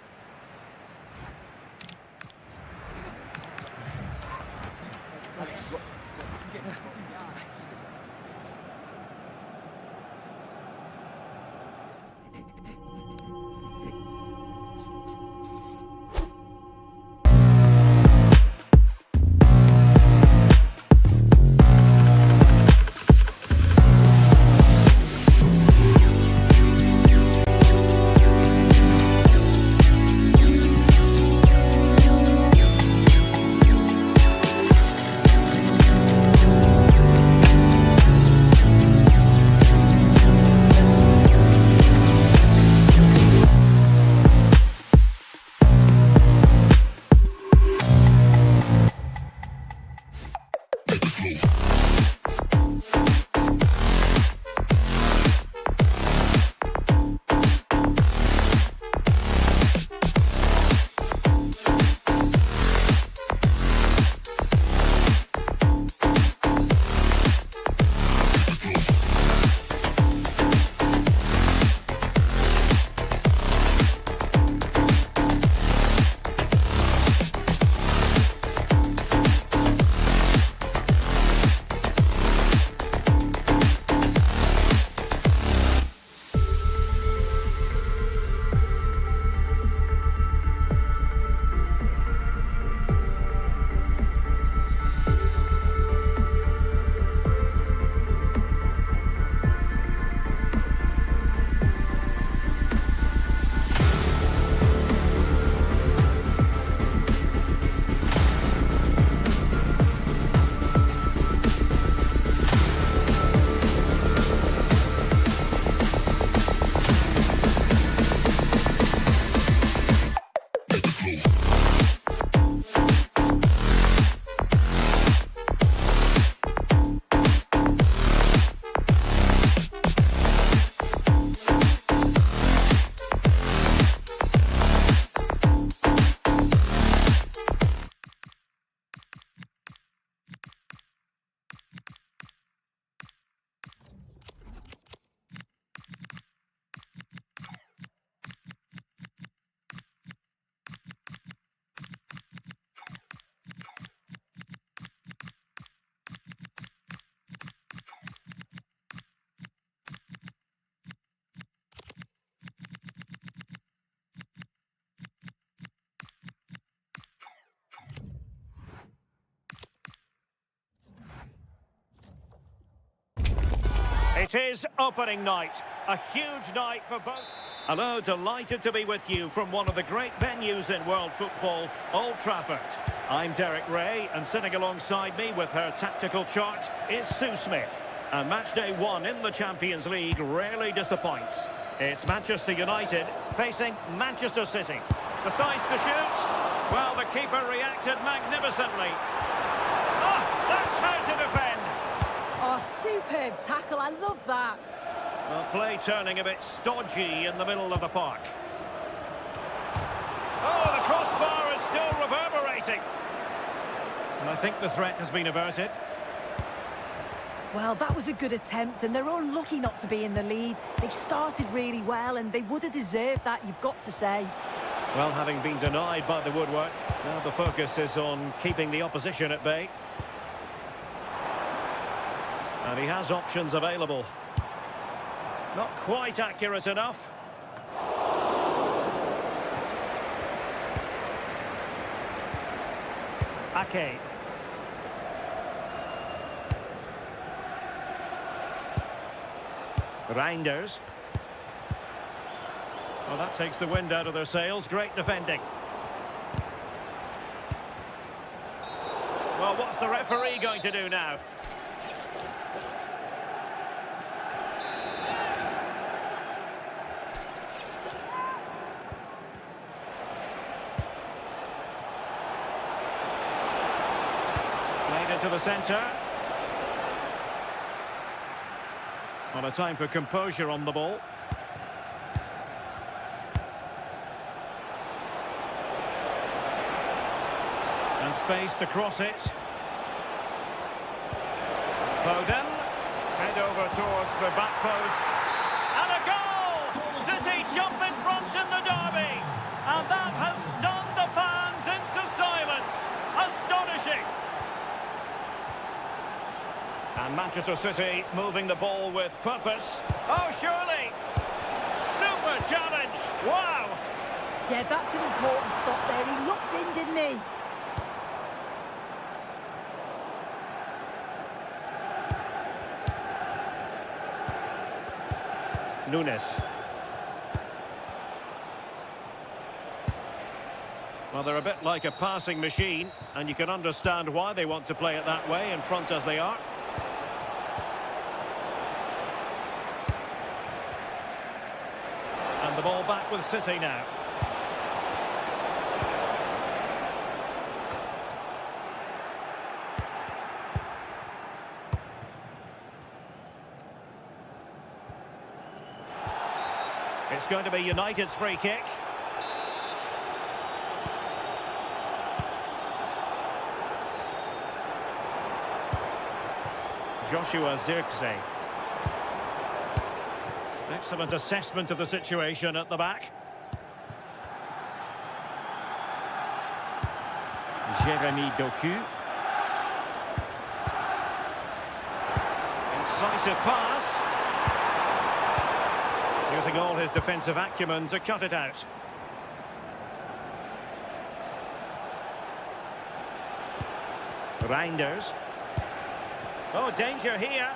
D: It is opening night, a huge night for both. Hello, delighted to be with you from one of the great venues in world football, Old Trafford. I'm Derek Ray, and sitting alongside me with her tactical chart is Sue Smith. And match day 1 in the Champions League rarely disappoints. It's Manchester United facing Manchester City. Decides to shoot. Well, the keeper reacted magnificently. Oh, that's how to defend.
B: Oh, superb tackle. I love that.
D: Well, play turning a bit stodgy in the middle of the park. Oh, the crossbar is still reverberating. And I think the threat has been averted.
B: Well, that was a good attempt, and they're unlucky not to be in the lead. They've started really well, and they would have deserved that, you've got to say.
D: Well, having been denied by the woodwork, now the focus is on keeping the opposition at bay. And he has options available. Not quite accurate enough. Ake. Reinders. Well, that takes the wind out of their sails. Great defending. Well, what's the referee going to do now? Played into the centre. Well, a time for composure on the ball. And space to cross it. Foden. Head over towards the back post. And a goal! City jump in front in the derby. And that has stunned the fans into silence. Astonishing. And Manchester City moving the ball with purpose. Oh, surely! Super challenge! Wow!
B: Yeah, that's an important stop there. He looked in, didn't he?
D: Nunes. Well, they're a bit like a passing machine, and you can understand why they want to play it that way, in front as they are. And the ball back with City now. It's going to be United's free kick. Joshua Zirkzee. Excellent assessment of the situation at the back. Jeremy Doku. Incisive pass. Using all his defensive acumen to cut it out. Reinders. Oh, danger here.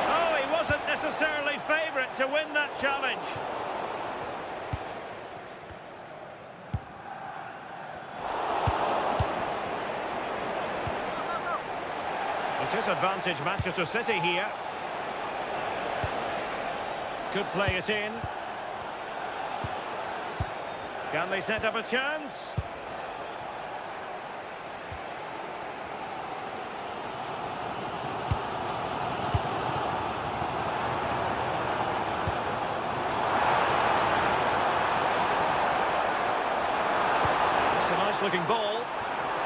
D: Oh, he wasn't necessarily favourite to win that challenge. It is advantage Manchester City here. Could play it in. Can they set up a chance? It's a nice looking ball.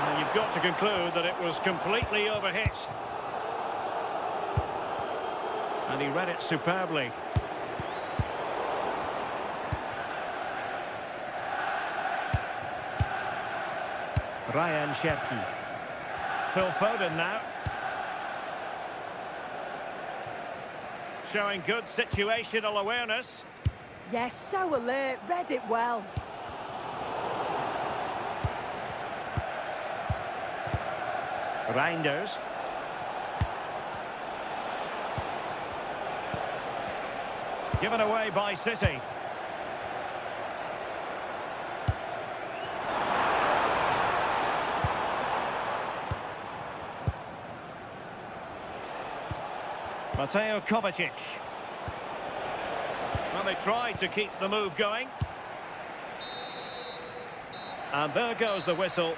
D: And you've got to conclude that it was completely overhit. And he read it superbly. Ryan Cherki. Phil Foden now. Showing good situational awareness.
B: Yes, so alert, read it well.
D: Reinders. Given away by City. Mateo Kovacic. Well, they tried to keep the move going. And there goes the whistle.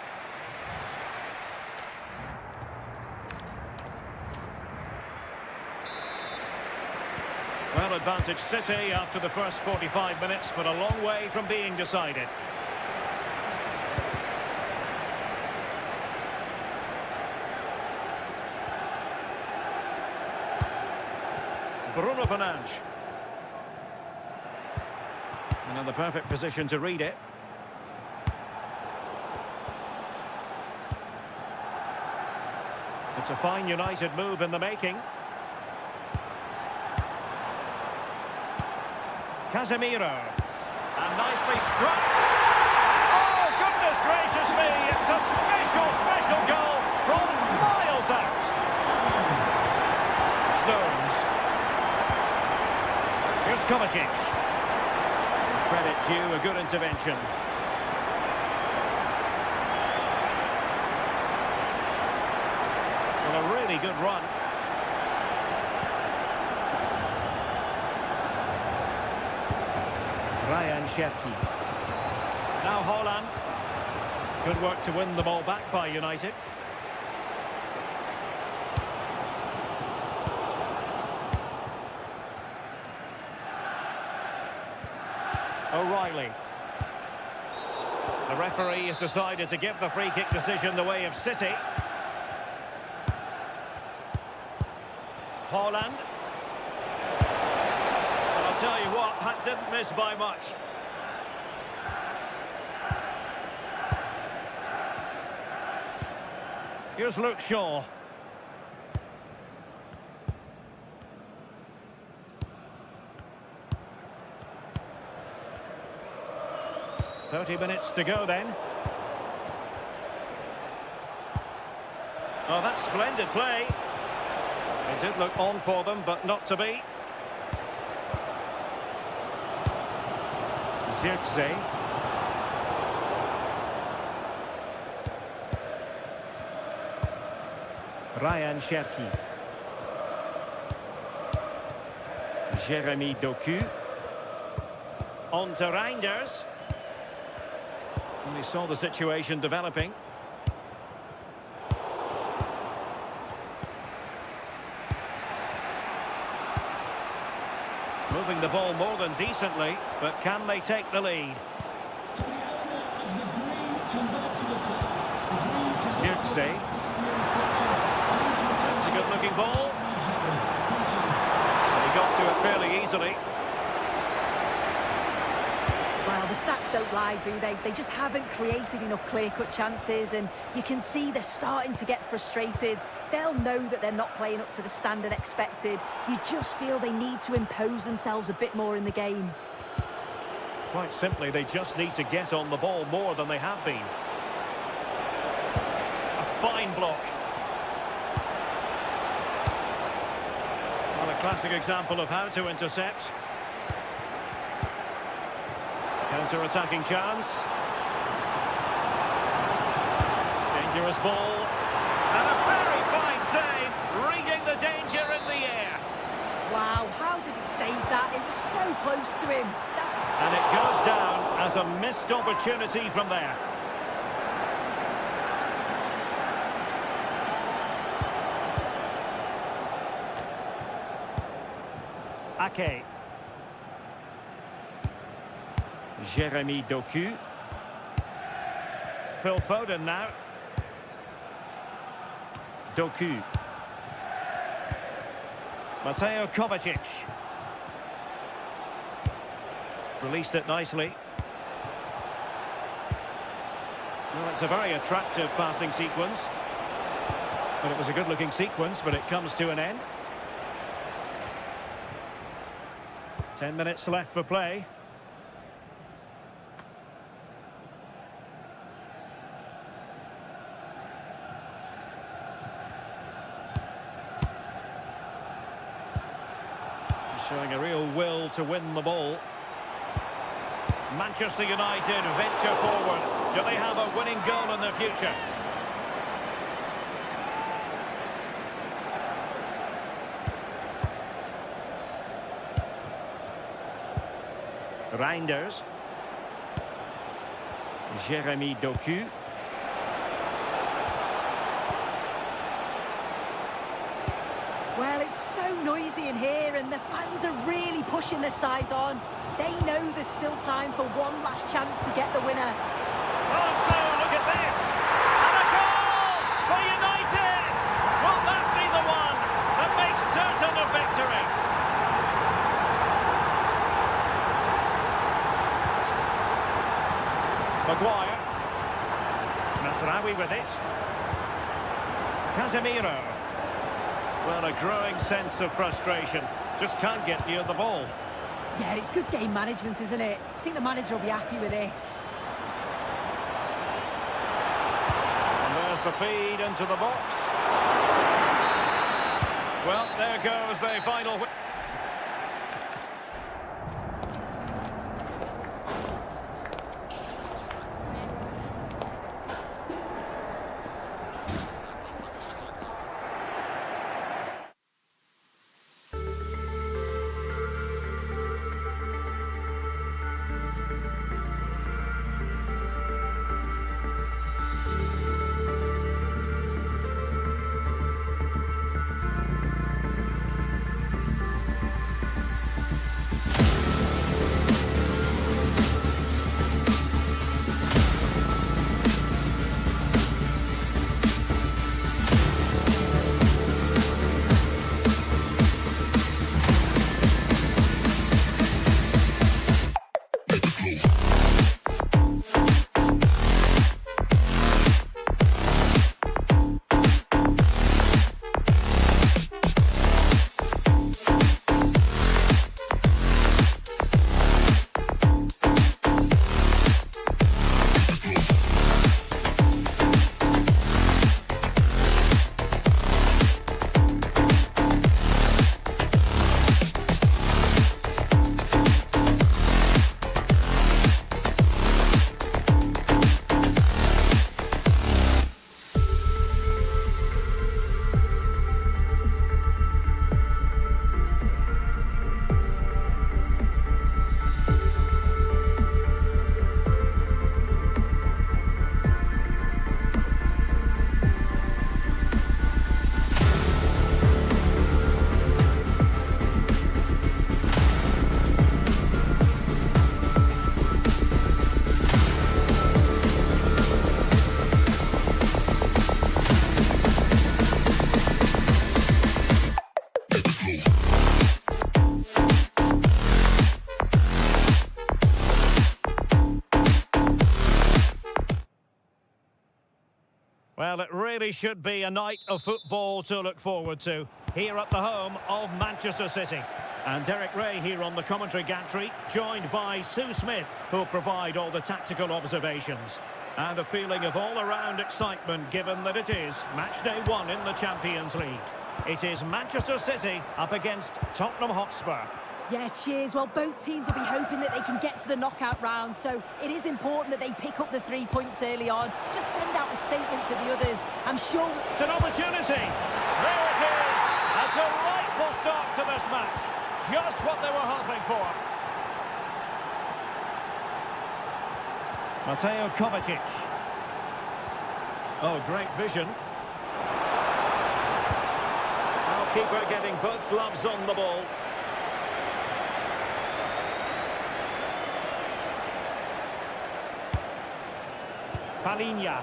D: Well, advantage City after the first 45 minutes, but a long way from being decided. Bruno Fernandes. And in the perfect position to read it. It's a fine United move in the making. Casemiro. And nicely struck. Oh, goodness gracious me. It's a special goal from miles out. Stones. Here's Kovacic. Credit due, a good intervention. Well, a really good run. Ryan Cherki. Now Holland. Good work to win the ball back by United. O'Reilly. The referee has decided to give the free kick decision the way of City. Haaland. And I'll tell you what, that didn't miss by much. Here's Luke Shaw. "30 minutes to go then." Oh, that's splendid play. It did look on for them, but not to be. Zirkzee. Ryan Cherki. Jeremy Doku. On to Reinders. And he saw the situation developing. Moving the ball more than decently, but can they take the lead? Zirkzee. That's a good-looking ball. He got to it fairly easily.
B: Well, the stats don't lie, do they? They just haven't created enough clear-cut chances, and you can see they're starting to get frustrated. They'll know that they're not playing up to the standard expected. You just feel they need to impose themselves a bit more in the game.
D: Quite simply, they just need to get on the ball more than they have been. A fine block. Well, a classic example of how to intercept. Counter-attacking chance. Dangerous ball. And a very fine save, reading the danger in the air.
B: Wow, how did he save that? It was so close to him.
D: And it goes down as a missed opportunity from there. Ake. Jeremy Doku. Phil Foden now. Doku. Mateo Kovacic. Released it nicely. Well, it's a very attractive passing sequence. But it was a good-looking sequence, but it comes to an end. 10 minutes left for play. Showing a real will to win the ball. Manchester United venture forward. Do they have a winning goal in their future? Reinders. Jeremy Doku.
B: Well, it's so noisy in here, and the fans are really pushing their side on. They know there's still time for one last chance to get the winner.
D: Oh, so look at this! And a goal for United! Will that be the one that makes certain of victory? Maguire. Nasraoui with it. Casemiro. Well, a growing sense of frustration. Just can't get near the ball.
B: Yeah, it's good game management, isn't it? I think the manager will be happy with this.
D: And there's the feed into the box. Well, there goes the final win. Well, it really should be a night of football to look forward to here at the home of Manchester City. And Derek Ray here on the commentary gantry, joined by Sue Smith, who'll provide all the tactical observations. And a feeling of all-around excitement, given that it is match day 1 in the Champions League. It is Manchester City up against Tottenham Hotspur.
B: Yeah, cheers. Well, both teams will be hoping that they can get to the knockout round, so it is important that they pick up the 3 points early on. Just send out a statement to the others. I'm sure...
D: It's an opportunity. There it is. A delightful start to this match. Just what they were hoping for. Mateo Kovacic. Oh, great vision. Now keeper getting both gloves on the ball. Palinha.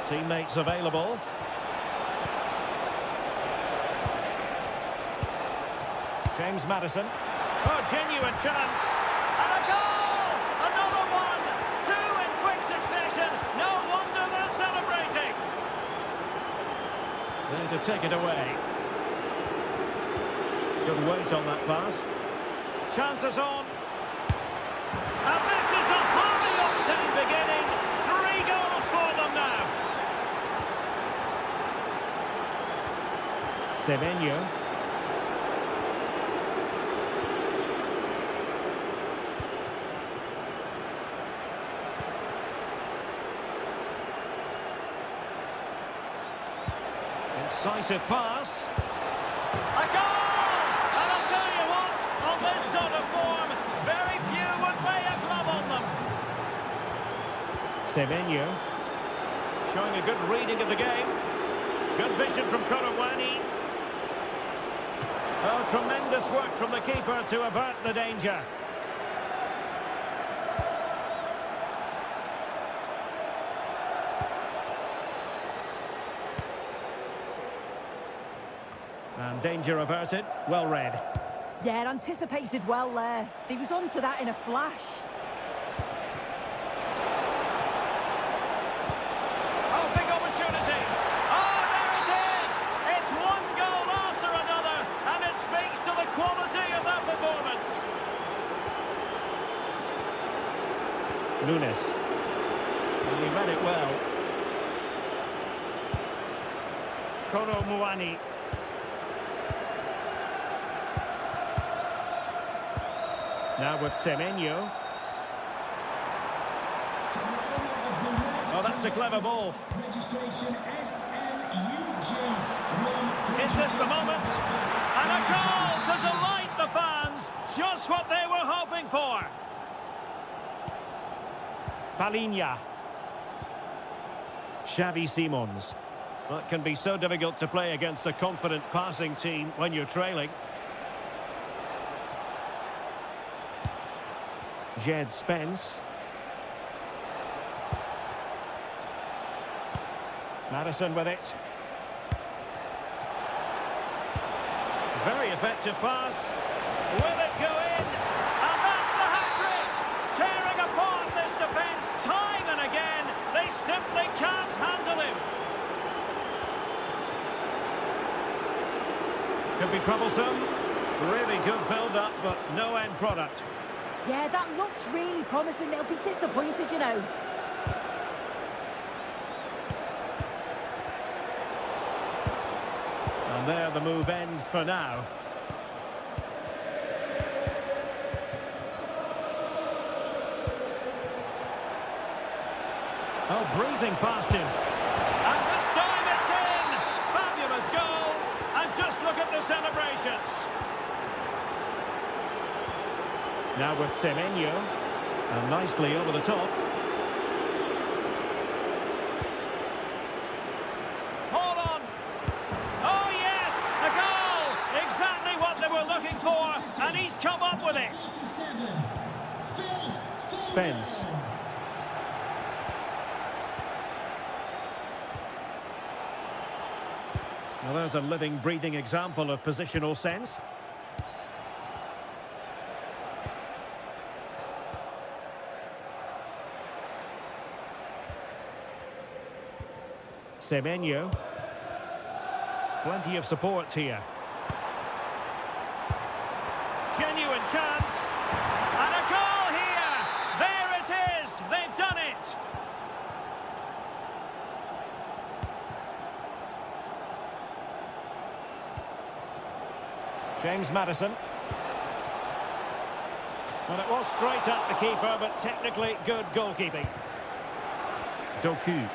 D: Teammates available. James Maddison. Oh, genuine chance. And a goal! Another one! 2 in quick succession. No wonder they're celebrating. There to take it away. Good weight on that pass. Chances on. And this is a high-octane beginning. 3 goals for them now. Savinho. Incisive pass. A goal! And I'll tell you what, on this sort of form, very few would lay a glove on them. Savinho. Showing a good reading of the game. Good vision from Korawani. Oh, tremendous work from the keeper to avert the danger. And danger averted. Well read.
B: Yeah, anticipated well there. He was onto that in a flash.
D: Oh, big opportunity. Oh, there it is. It's one goal after another, and it speaks to the quality of that performance. Nunes. And he read it well. Korawani. Now with Semenyo. Oh, that's a clever ball.
C: Registration SNUG.
D: Is this the moment? And a goal to delight the fans. Just what they were hoping for. Palinha. Xavi Simons. Well, it can be so difficult to play against a confident passing team when you're trailing. Jed Spence. Maddison with it. Very effective pass. Will it go in? And that's the hat-trick! troublesome. Really good build-up, but no end product.
B: Yeah, that looks really promising. They'll be disappointed, you know.
D: And there the move ends for now. Oh, breezing past him. And this time it's in! Fabulous goal! And just look at the celebrations. Now with Savinho. And nicely over the top. Hold on! Oh yes! A goal! Exactly what they were looking for! And he's come up with it! Spence. Well, there's a living, breathing example of positional sense. Savinho. Plenty of support here. Genuine chance. And a goal here! There it is! They've done it! James Maddison. Well, it was straight at the keeper, but technically good goalkeeping. Doku.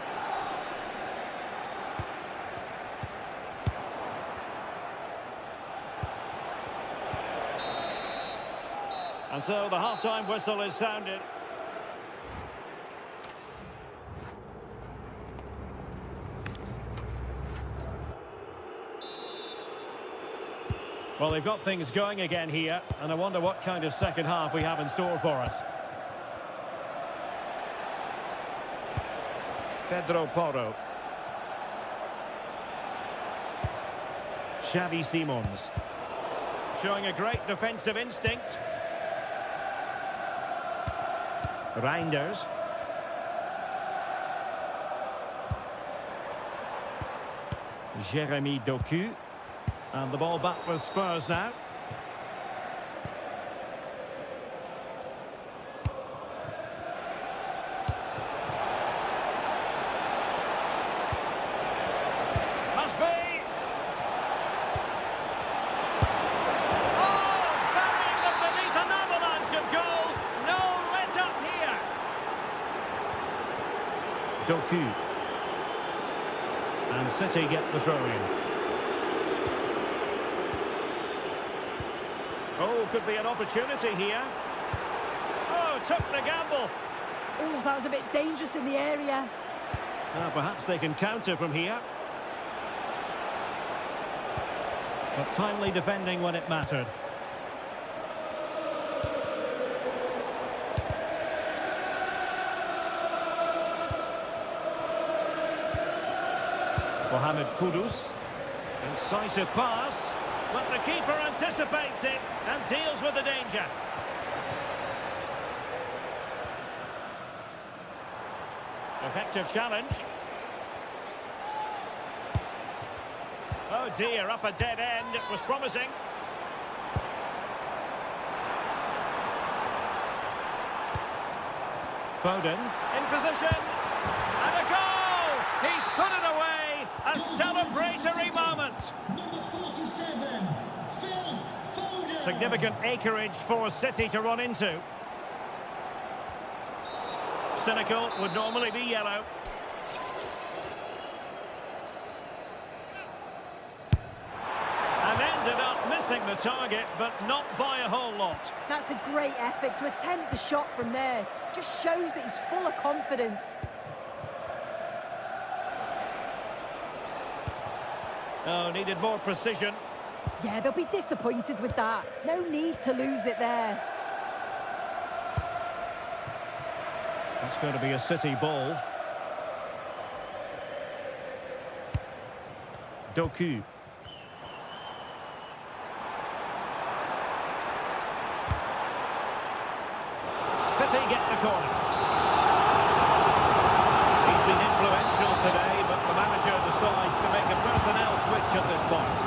D: And so the half-time whistle is sounded. Well, they've got things going again here, and I wonder what kind of second half we have in store for us. Pedro Porro. Xavi Simons. Showing a great defensive instinct. Reinders. Jeremy Doku. And the ball back with Spurs now. Must be! Oh! Burying them beneath an avalanche of goals! No let up here! Doku. And City get the throw-in. Oh, could be an opportunity here. Oh, took the gamble.
B: Oh, that was a bit dangerous in the area.
D: Perhaps they can counter from here. But timely defending when it mattered. Mohamed Kudus. Incisive pass. But the keeper anticipates it and deals with the danger. Effective challenge. Oh dear, up a dead end. It was promising. Foden in position. And a goal! He's put it away. A celebratory moment. Significant acreage for City to run into. Cynical would normally be yellow. And ended up missing the target, but not by a whole lot.
B: That's a great effort to attempt the shot from there. Just shows that he's full of confidence.
D: Oh, needed more precision.
B: Yeah, they'll be disappointed with that. No need to lose it there.
D: That's going to be a City ball. Doku. City get the corner. He's been influential today, but the manager decides to make a personnel switch at this point.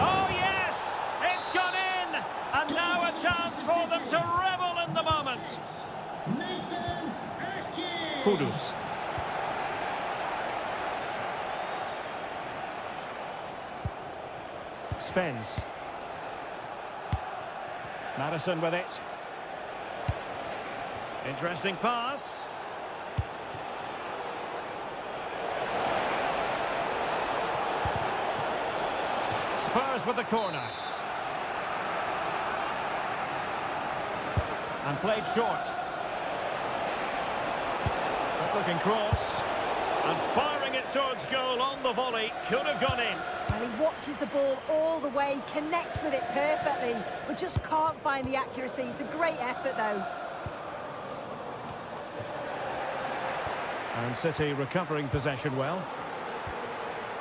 D: Oh, yes! Kudus. Spence. Madison with it. Interesting pass. Spurs with the corner. And played short. Good looking cross. And firing it towards goal on the volley. Could have gone in.
B: Well, he watches the ball all the way, connects with it perfectly, but just can't find the accuracy. It's a great effort, though.
D: And City recovering possession well.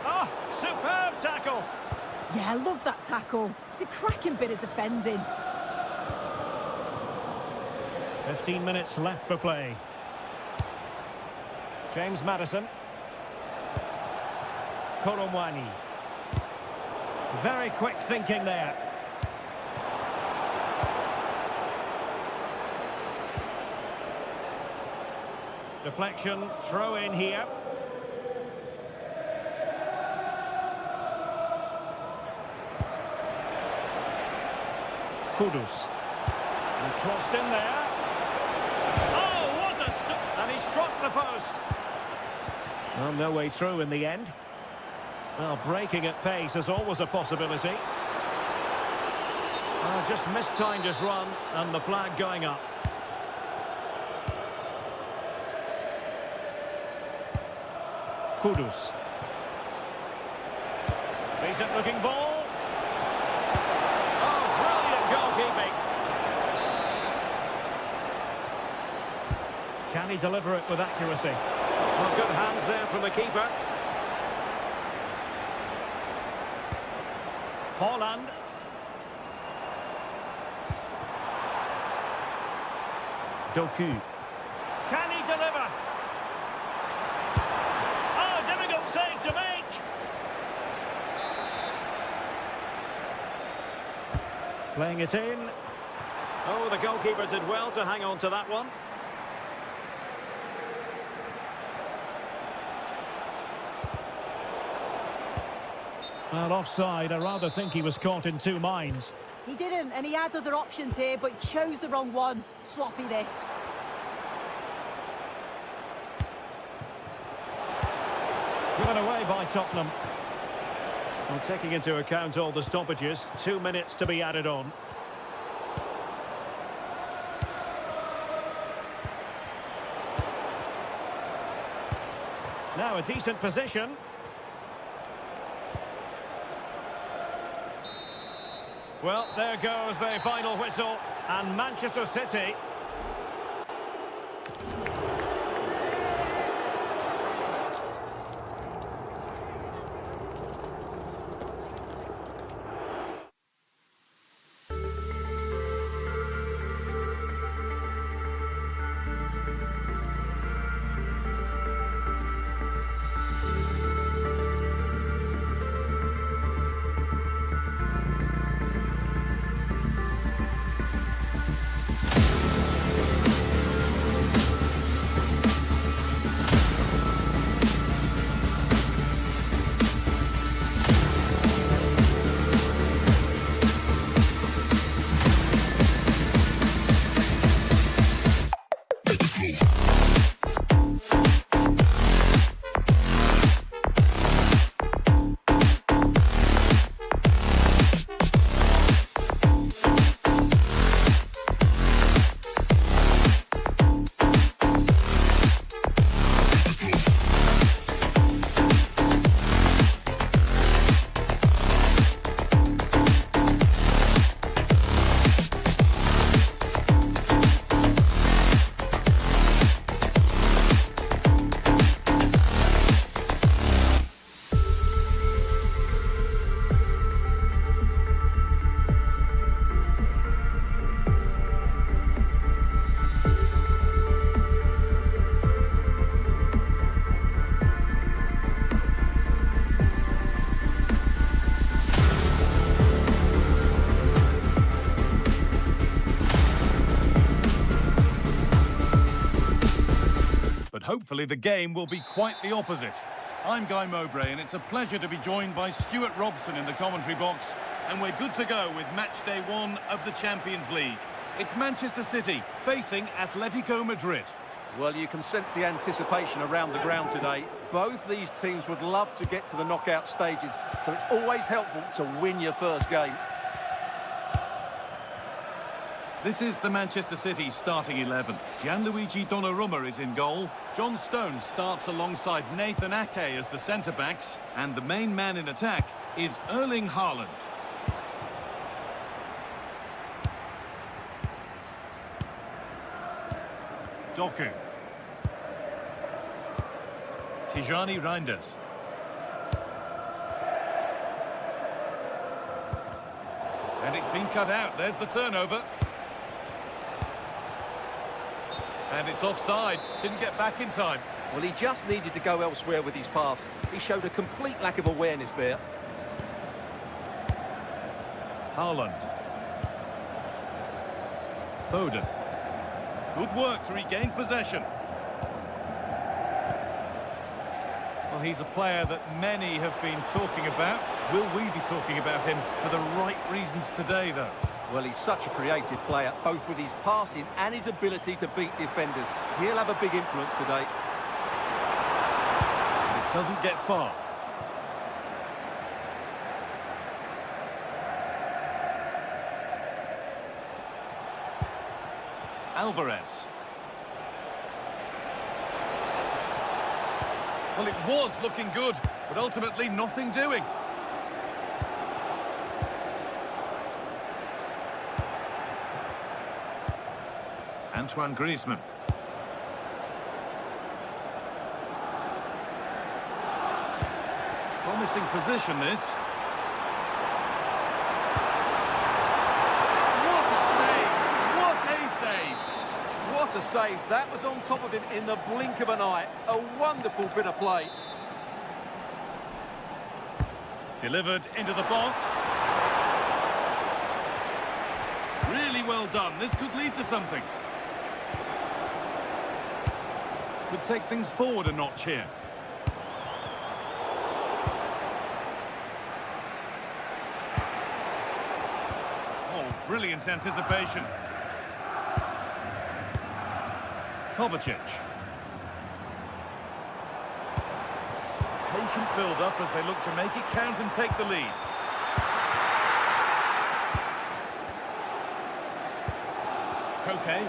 D: Oh, superb tackle.
B: Yeah, I love that tackle. It's a cracking bit of defending.
D: 15 minutes left for play. James Madison. Kolomwani. Very quick thinking there. Deflection, throw in here. Kudus. And crossed in there. Oh, what a stop! And he struck the post. Well, no way through in the end. Well, breaking at pace is always a possibility. Just mistimed his run, and the flag going up. Kudus. Decent looking ball. Oh, brilliant goalkeeping. Can he deliver it with accuracy? Well, good hands there from the keeper. Haaland. Doku. Can he deliver? Oh, difficult save to make. Playing it in. Oh, the goalkeeper did well to hang on to that one. Well, offside. I rather think he was caught in two minds.
B: He didn't, and he had other options here, but chose the wrong one. Sloppy this.
D: Given away by Tottenham. Well, taking into account all the stoppages, 2 minutes to be added on. Now a decent position. Well, there goes the final whistle, and Manchester City
A: hopefully the game will be quite the opposite. I'm Guy Mowbray, and it's a pleasure to be joined by Stuart Robson in the commentary box. And we're good to go with match day 1 of the Champions League. It's Manchester City facing Atletico Madrid.
E: Well, you can sense the anticipation around the ground today. Both these teams would love to get to the knockout stages, so it's always helpful to win your first game.
A: This is the Manchester City starting 11. Gianluigi Donnarumma is in goal. John Stones starts alongside Nathan Ake as the centre-backs. And the main man in attack is Erling Haaland. Doku. Tijani Reinders. And it's been cut out. There's the turnover. And it's offside. Didn't get back in time.
E: Well, he just needed to go elsewhere with his pass. He showed a complete lack of awareness there.
A: Haaland. Foden. Good work to regain possession. Well, he's a player that many have been talking about. Will we be talking about him for the right reasons today, though?
E: Well, he's such a creative player, both with his passing and his ability to beat defenders. He'll have a big influence today.
A: It doesn't get far. Alvarez. Well, it was looking good, but ultimately nothing doing. Antoine Griezmann. Promising position, this. What a save! What a save!
E: What a save. That was on top of him in the blink of an eye. A wonderful bit of play.
A: Delivered into the box. Really well done. This could lead to something. Could take things forward a notch here. Oh, brilliant anticipation. Kovacic. Patient build-up as they look to make it count and take the lead. Koke.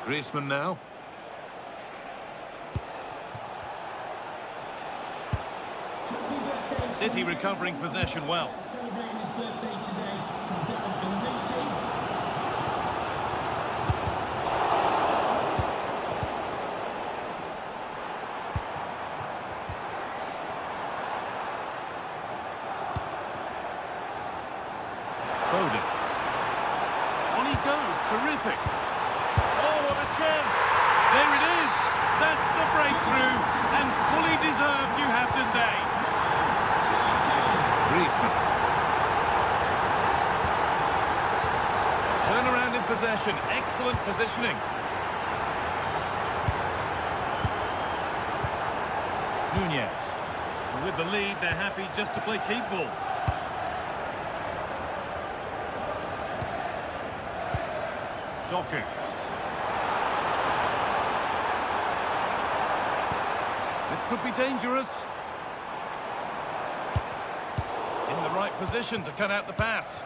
A: Griezmann now. City recovering possession well.
C: Celebrating his birthday today from Darren and Lucy.
A: Foden. On he goes, terrific. Oh, what a chance. There it is. That's the breakthrough. And fully deserved, you have to say. Griezmann. Turn around in possession. Excellent positioning. Nunez. With the lead, they're happy just to play keep ball. Doku. This could be dangerous. In the right position to cut out the pass.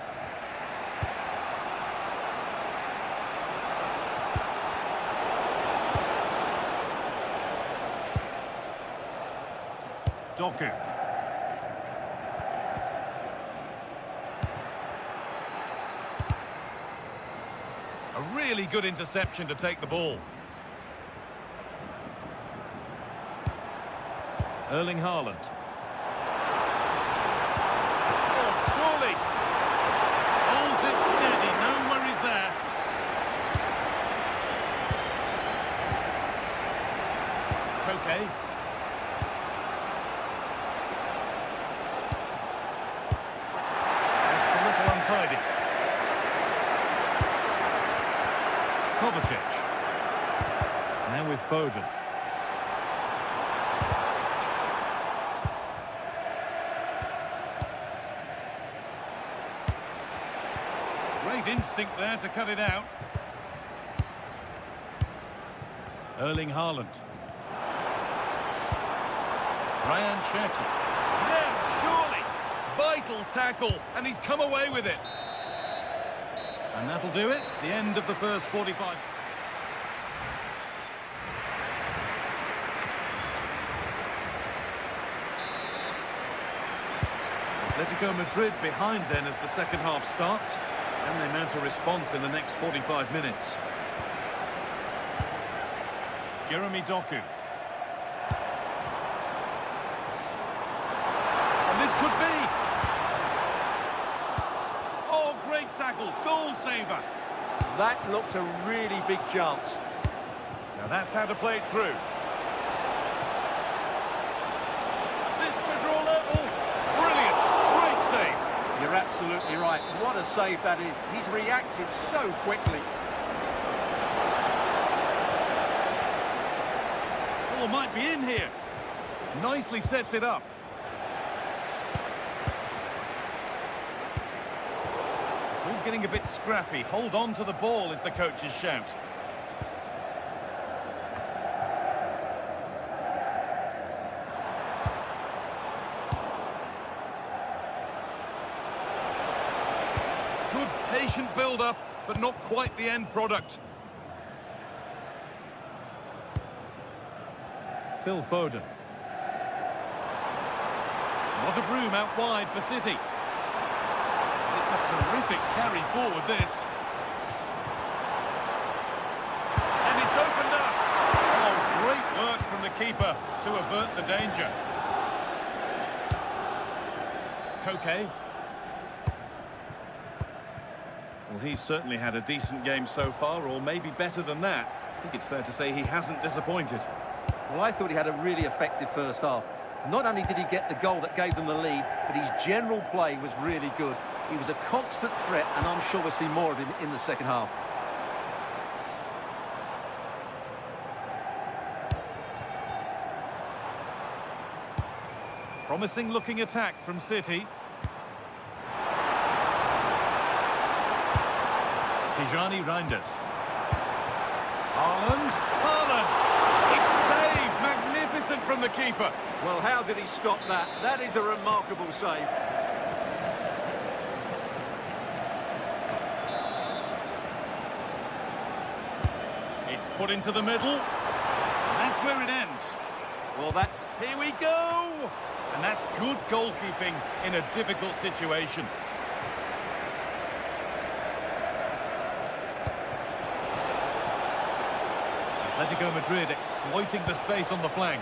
A: Doku. A really good interception to take the ball. Erling Haaland. Oh, surely. Holds it steady, no worries there. Koke. Just a little untidy. Kovacic. Now with Foden. Great instinct there to cut it out. Erling Haaland. Ryan Cherki. Yeah, surely. Vital tackle, and he's come away with it. And that'll do it. The end of the first 45. Atletico Madrid behind then as the second half starts. And they mount a response in the next 45 minutes. Jeremy Doku. And this could be. Oh, great tackle. Goal saver.
E: That looked a really big chance.
A: Now that's how to play it through. This to draw level. Brilliant. Great save.
E: You're absolutely right. What a save that is. He's reacted so quickly.
A: Ball might be in here. Nicely sets it up. It's all getting a bit scrappy. Hold on to the ball is the coach's shout. Good patient build-up, but not quite the end product. Phil Foden. What a room out wide for City. It's a terrific carry forward, this. And it's opened up. Oh, great work from the keeper to avert the danger. Koke. Well, he's certainly had a decent game so far, or maybe better than that. I think it's fair to say he hasn't disappointed.
E: Well, I thought he had a really effective first half. Not only did he get the goal that gave them the lead, but his general play was really good. He was a constant threat, and I'm sure we'll see more of him in the second half.
A: Promising looking attack from City. Tijani Reinders. Haaland. It's saved. Magnificent from the keeper.
E: Well, how did he stop that? That is a remarkable save.
A: It's put into the middle. That's where it ends.
E: Well, that's...
A: Here we go. And that's good goalkeeping in a difficult situation. Atletico Madrid exploiting the space on the flank.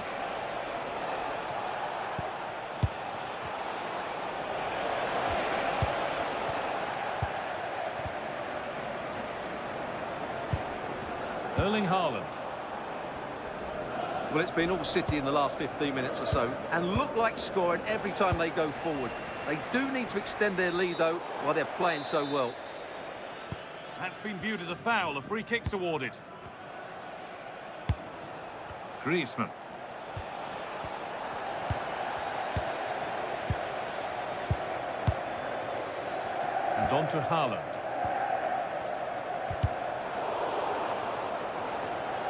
A: Erling Haaland.
E: Well, it's been all City in the last 15 minutes or so, and look like scoring every time they go forward. They do need to extend their lead, though, while they're playing so well.
A: That's been viewed as a foul. A free kick's awarded. Griezmann. And on to Haaland.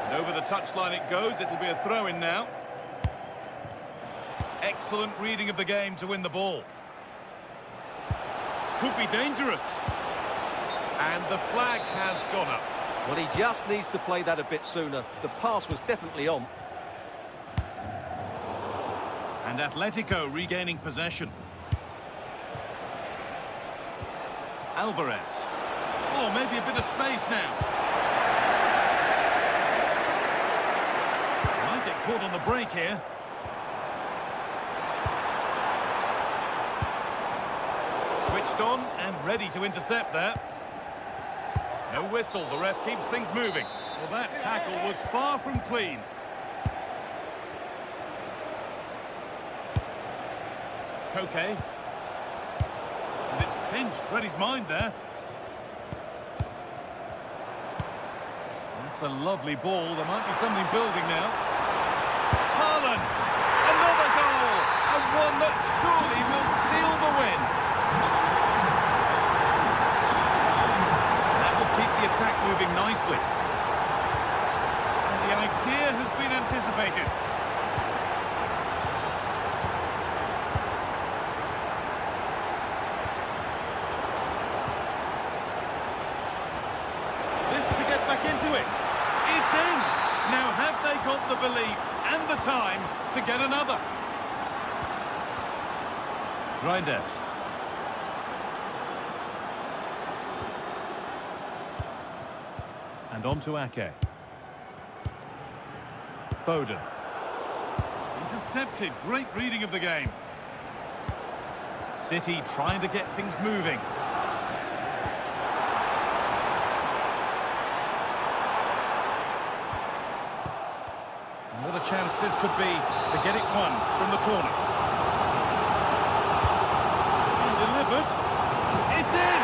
A: And over the touchline it goes. It'll be a throw-in now. Excellent reading of the game to win the ball. Could be dangerous. And the flag has gone up.
E: Well, he just needs to play that a bit sooner. The pass was definitely on.
A: And Atletico regaining possession. Alvarez. Oh, maybe a bit of space now. Might get caught on the break here. Switched on and ready to intercept there. No whistle, the ref keeps things moving. Well, that tackle was far from clean. Koke. And it's pinched, read his mind there. That's That's a lovely ball. There might be something building now. Haaland! Another goal! And one that surely will seal the win. That will keep the attack moving nicely. And the idea has been anticipated. Back into it. It's in. Now have they got the belief and the time to get another? Reinders. And on to Ake. Foden. Intercepted. Great reading of the game. City trying to get things moving. What a chance this could be to get it won from the corner. And delivered. It's in!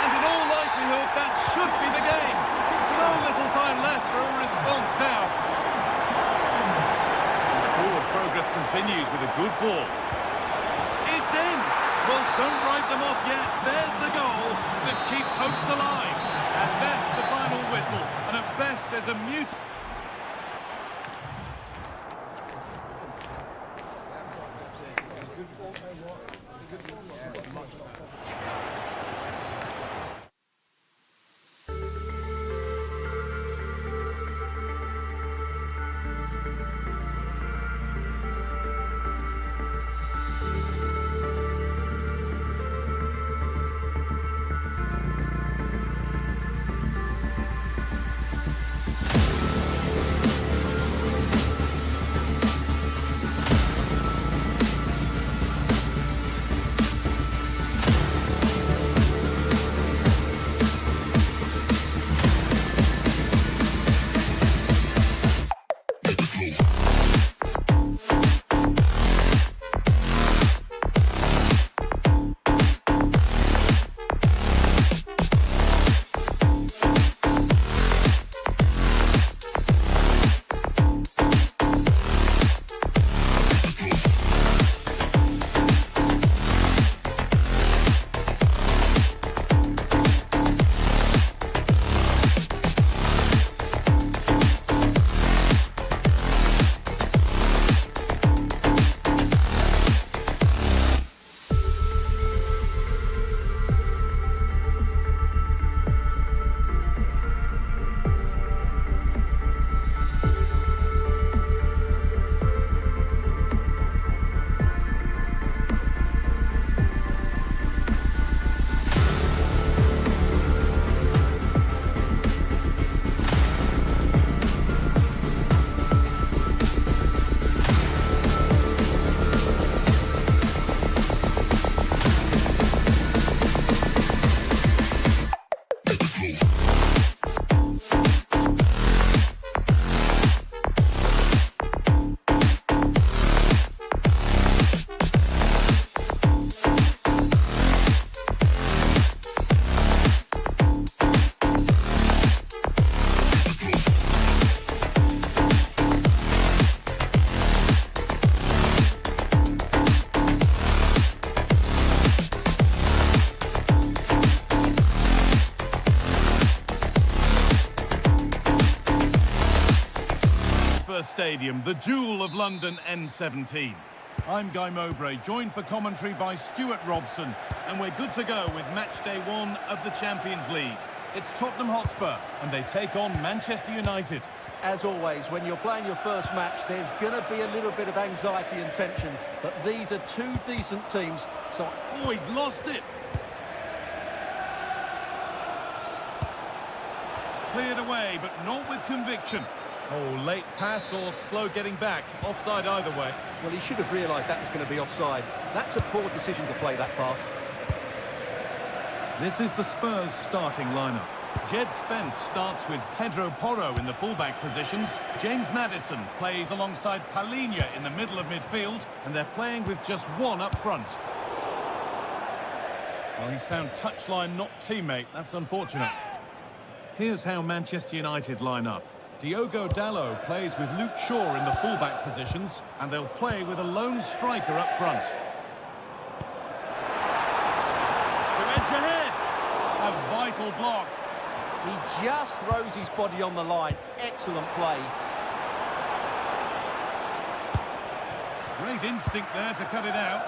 A: And in all likelihood, that should be the game. So little time left for a response now. And the forward progress continues with a good ball. It's in! Well, don't write them off yet. There's the goal that keeps hopes alive. And that's the final whistle. And at best, there's a mute. Stadium, the jewel of London N17. I'm Guy Mowbray, joined for commentary by Stuart Robson, and we're good to go with match day 1 of the Champions League. It's Tottenham Hotspur, and they take on Manchester United.
E: As always, when you're playing your first match, there's going to be a little bit of anxiety and tension, but these are two decent teams, so...
A: Oh, he's lost it! Cleared away, but not with conviction. Oh, late pass or slow getting back. Offside either way.
E: Well, he should have realised that was going to be offside. That's a poor decision to play that pass.
A: This is the Spurs starting lineup. Jed Spence starts with Pedro Porro in the fullback positions. James Maddison plays alongside Palhinha in the middle of midfield, and they're playing with just one up front. Well, he's found touchline, not teammate. That's unfortunate. Here's how Manchester United line up. Diogo Dalot plays with Luke Shaw in the fullback positions, and they'll play with a lone striker up front. To edge ahead. A vital block.
E: He just throws his body on the line. Excellent play.
A: Great instinct there to cut it out.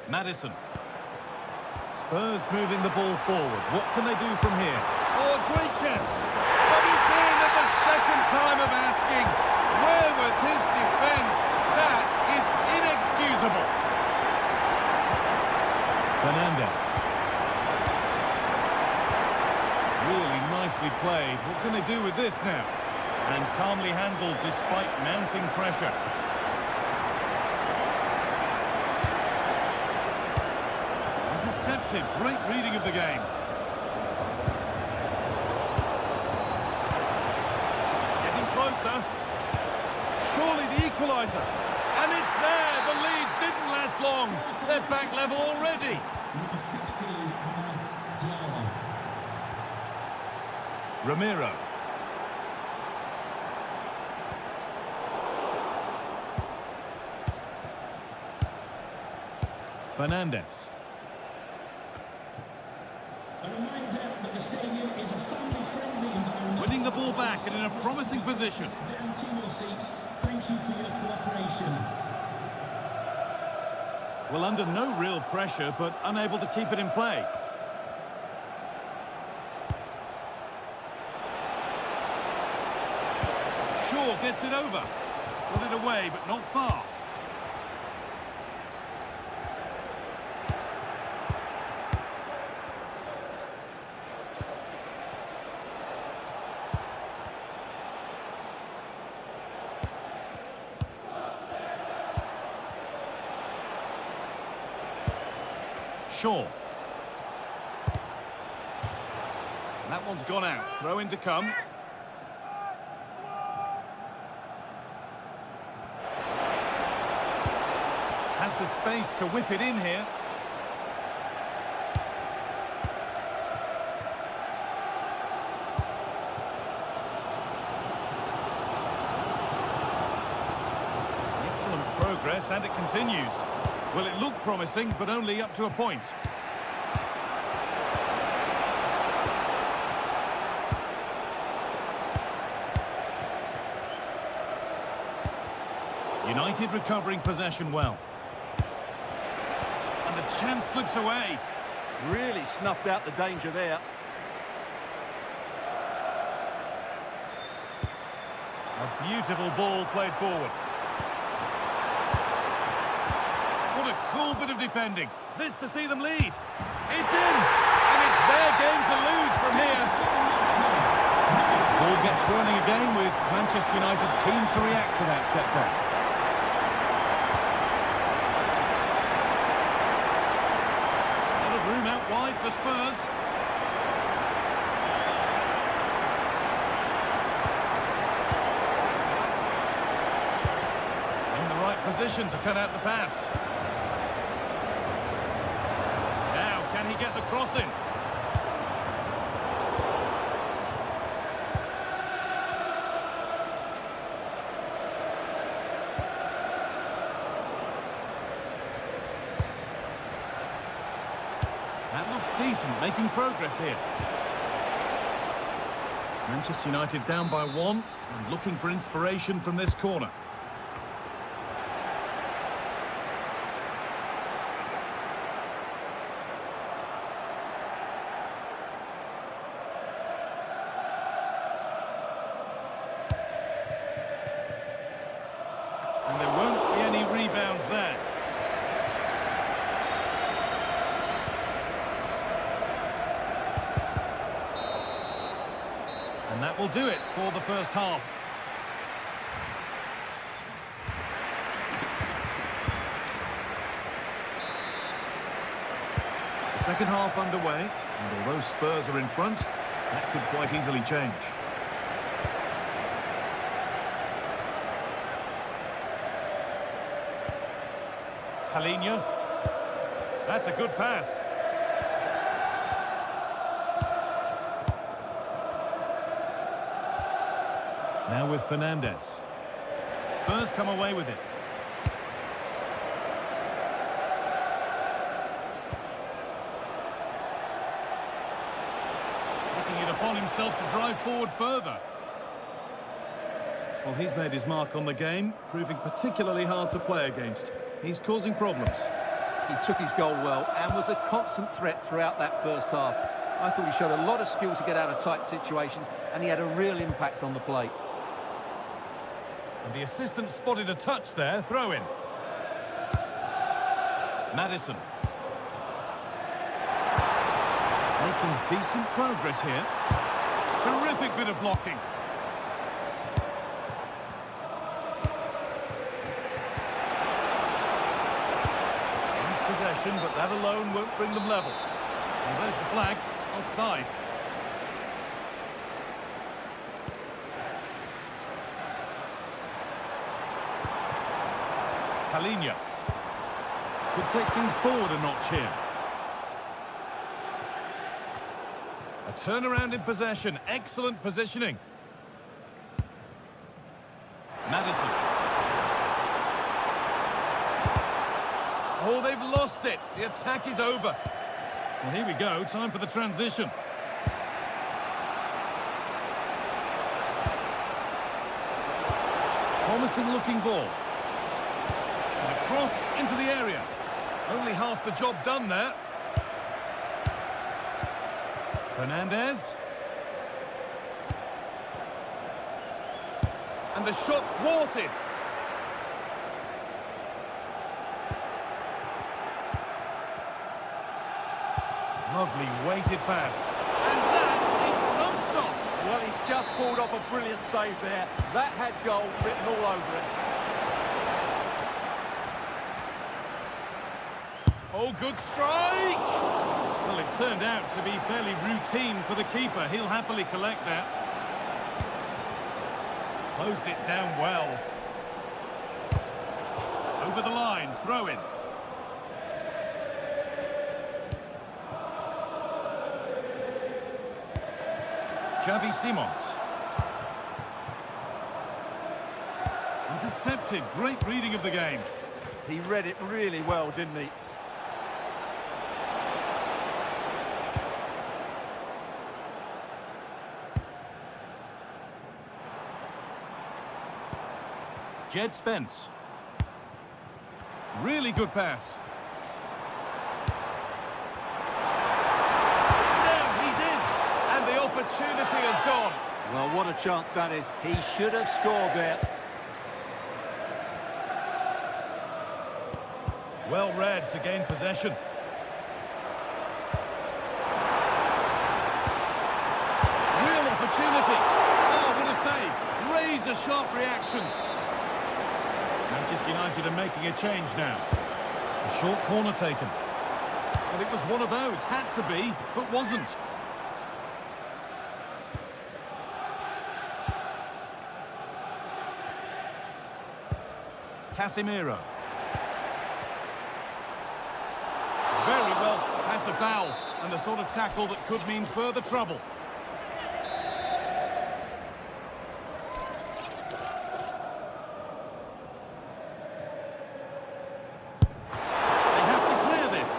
A: Maddison. Spurs moving the ball forward. What can they do from here? Oh, a great chance. But it's in at the second time of asking. Where was his defence? That is inexcusable. Fernandes. Really nicely played. What can they do with this now? And calmly handled despite mounting pressure. Intercepted. Great reading of the game. Getting closer. Surely the equaliser. And it's there. The lead didn't last long. They're back level already.
C: Number 16, Ahmad Diallo.
A: Ramiro. Fernandes.
C: A reminder that the stadium is a family-friendly environment.
A: Winning the ball back and in a promising position.
C: Down to your seats. Thank you for your cooperation.
A: Well, under no real pressure, but unable to keep it in play. Shaw gets it over. Got it away, but not far. Shaw. That one's gone out. Throw in to come. Has the space to whip it in here. Excellent progress, and it continues. Well, it looked promising, but only up to a point. United recovering possession well. And the chance slips away.
E: Really snuffed out the danger there.
A: A beautiful ball played forward. What a cool bit of defending. This to see them lead. It's in! And it's their game to lose from here. Ball gets running again with Manchester United keen to react to that setback. A lot of room out wide for Spurs. In the right position to cut out the pass. Can he get the cross in? That looks decent, making progress here. Manchester United down by 1 and looking for inspiration from this corner. And there won't be any rebounds there. And that will do it for the first half. The second half underway, and although Spurs are in front, that could quite easily change. Palinha. That's a good pass. Now with Fernandez. Spurs come away with it. Taking it upon himself to drive forward further. Well, he's made his mark on the game, proving particularly hard to play against. He's causing problems.
E: He took his goal well and was a constant threat throughout that first half. I thought he showed a lot of skill to get out of tight situations, and he had a real impact on the play.
A: And the assistant spotted a touch there, throw in. Maddison. Making decent progress here. Terrific bit of blocking. Possession, but that alone won't bring them level. And there's the flag, offside. Palinha could take things forward a notch here. A turnaround in possession, excellent positioning. Maddison. Oh, they've lost it. The attack is over. Well, here we go. Time for the transition. Promising looking ball. And a cross into the area. Only half the job done there. Fernandez. And the shot thwarted. Lovely weighted pass. And that is some stop.
E: Well, he's just pulled off a brilliant save there. That had goal written all over it.
A: Oh, good strike! Well, it turned out to be fairly routine for the keeper. He'll happily collect that. Closed it down well. Over the line, throw in. Xavi Simons. Intercepted. Great reading of the game.
E: He read it really well, didn't he?
A: Jed Spence. Really good pass. Opportunity has gone.
E: Well, what a chance that is. He should have scored there.
A: Well read to gain possession. Real opportunity. Oh, what a save. Razor-sharp reactions. Manchester United are making a change now. A short corner taken. Well, it was one of those. Had to be, but wasn't. Casemiro. Very well, that's a foul, and the sort of tackle that could mean further trouble. They have to clear this.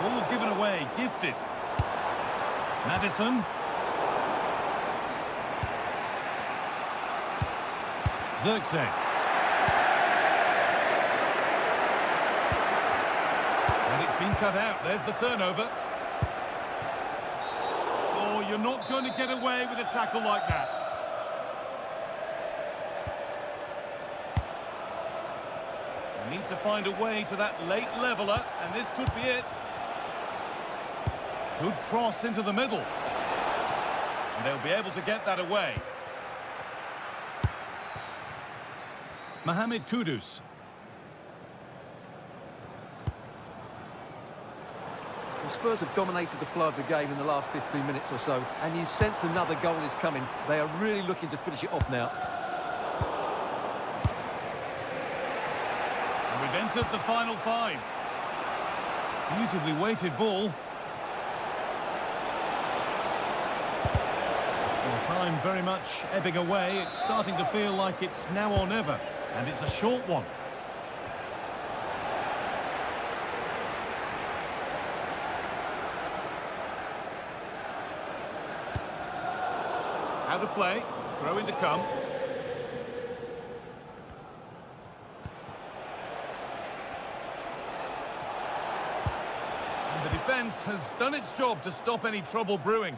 A: Ball given away, gifted. Maddison. Zirkzee. And it's been cut out. There's the turnover. Oh, you're not going to get away with a tackle like that. They need to find a way to that late leveller, and this could be it. Good cross into the middle. And they'll be able to get that away. Mohamed Kudus.
E: The Spurs have dominated the flow of the game in the last 15 minutes or so, and you sense another goal is coming. They are really looking to finish it off now.
A: And we've entered the final 5. Beautifully weighted ball. Well, time very much ebbing away. It's starting to feel like it's now or never. And it's a short one. Out of play. Throw in to come. And the defence has done its job to stop any trouble brewing.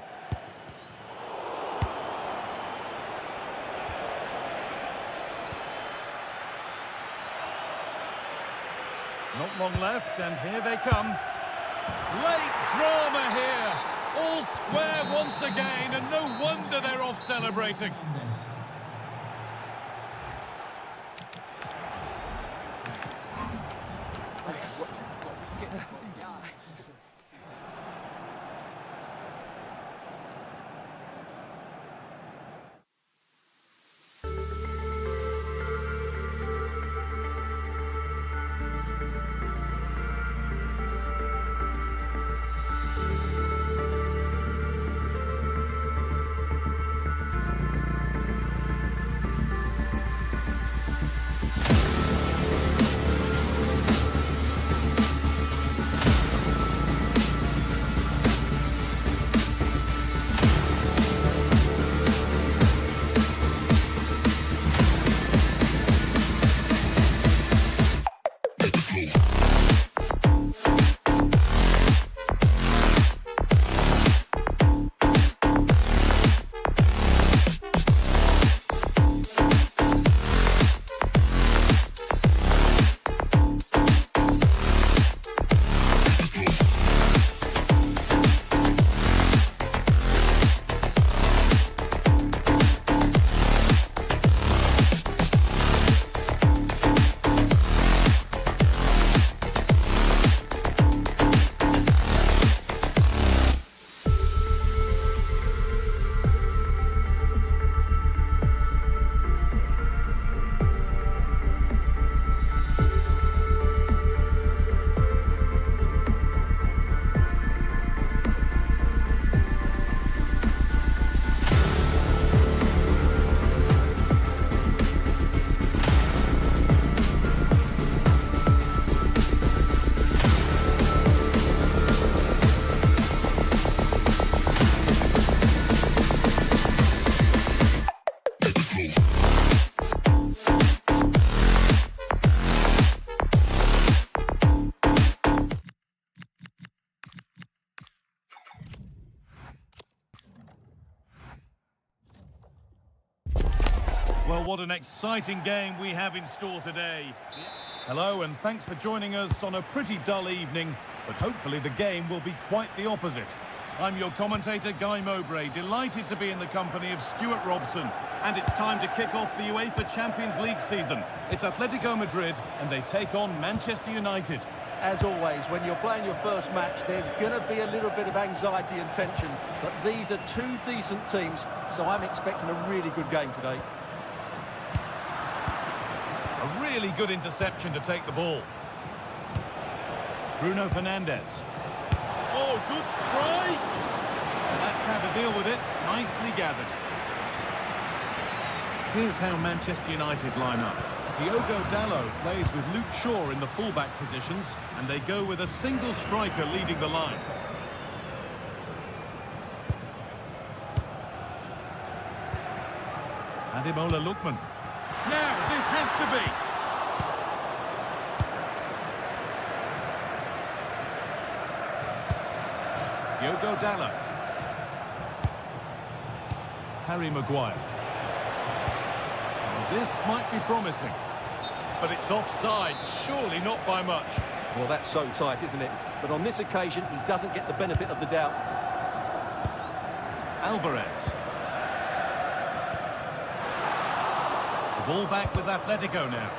A: Not long left, and here they come. Late drama here. All square once again, and no wonder they're off celebrating. Well, what an exciting game we have in store today. Hello, and thanks for joining us on a pretty dull evening, but hopefully the game will be quite the opposite. I'm your commentator, Guy Mowbray, delighted to be in the company of Stuart Robson, and it's time to kick off the UEFA Champions League season. It's Atletico Madrid, and they take on Manchester United.
E: As always, when you're playing your first match, there's going to be a little bit of anxiety and tension, but these are two decent teams, so I'm expecting a really good game today.
A: A really good interception to take the ball. Bruno Fernandes. Oh, good strike! That's how to deal with it. Nicely gathered. Here's how Manchester United line up. Diogo Dalot plays with Luke Shaw in the fullback positions, and they go with a single striker leading the line. Ademola Lookman. Now, this has to be. Diogo Dalot. Harry Maguire. Well, this might be promising. But it's offside, surely not by much.
E: Well, that's so tight, isn't it? But on this occasion, he doesn't get the benefit of the doubt.
A: Alvarez. The ball back with Atletico now.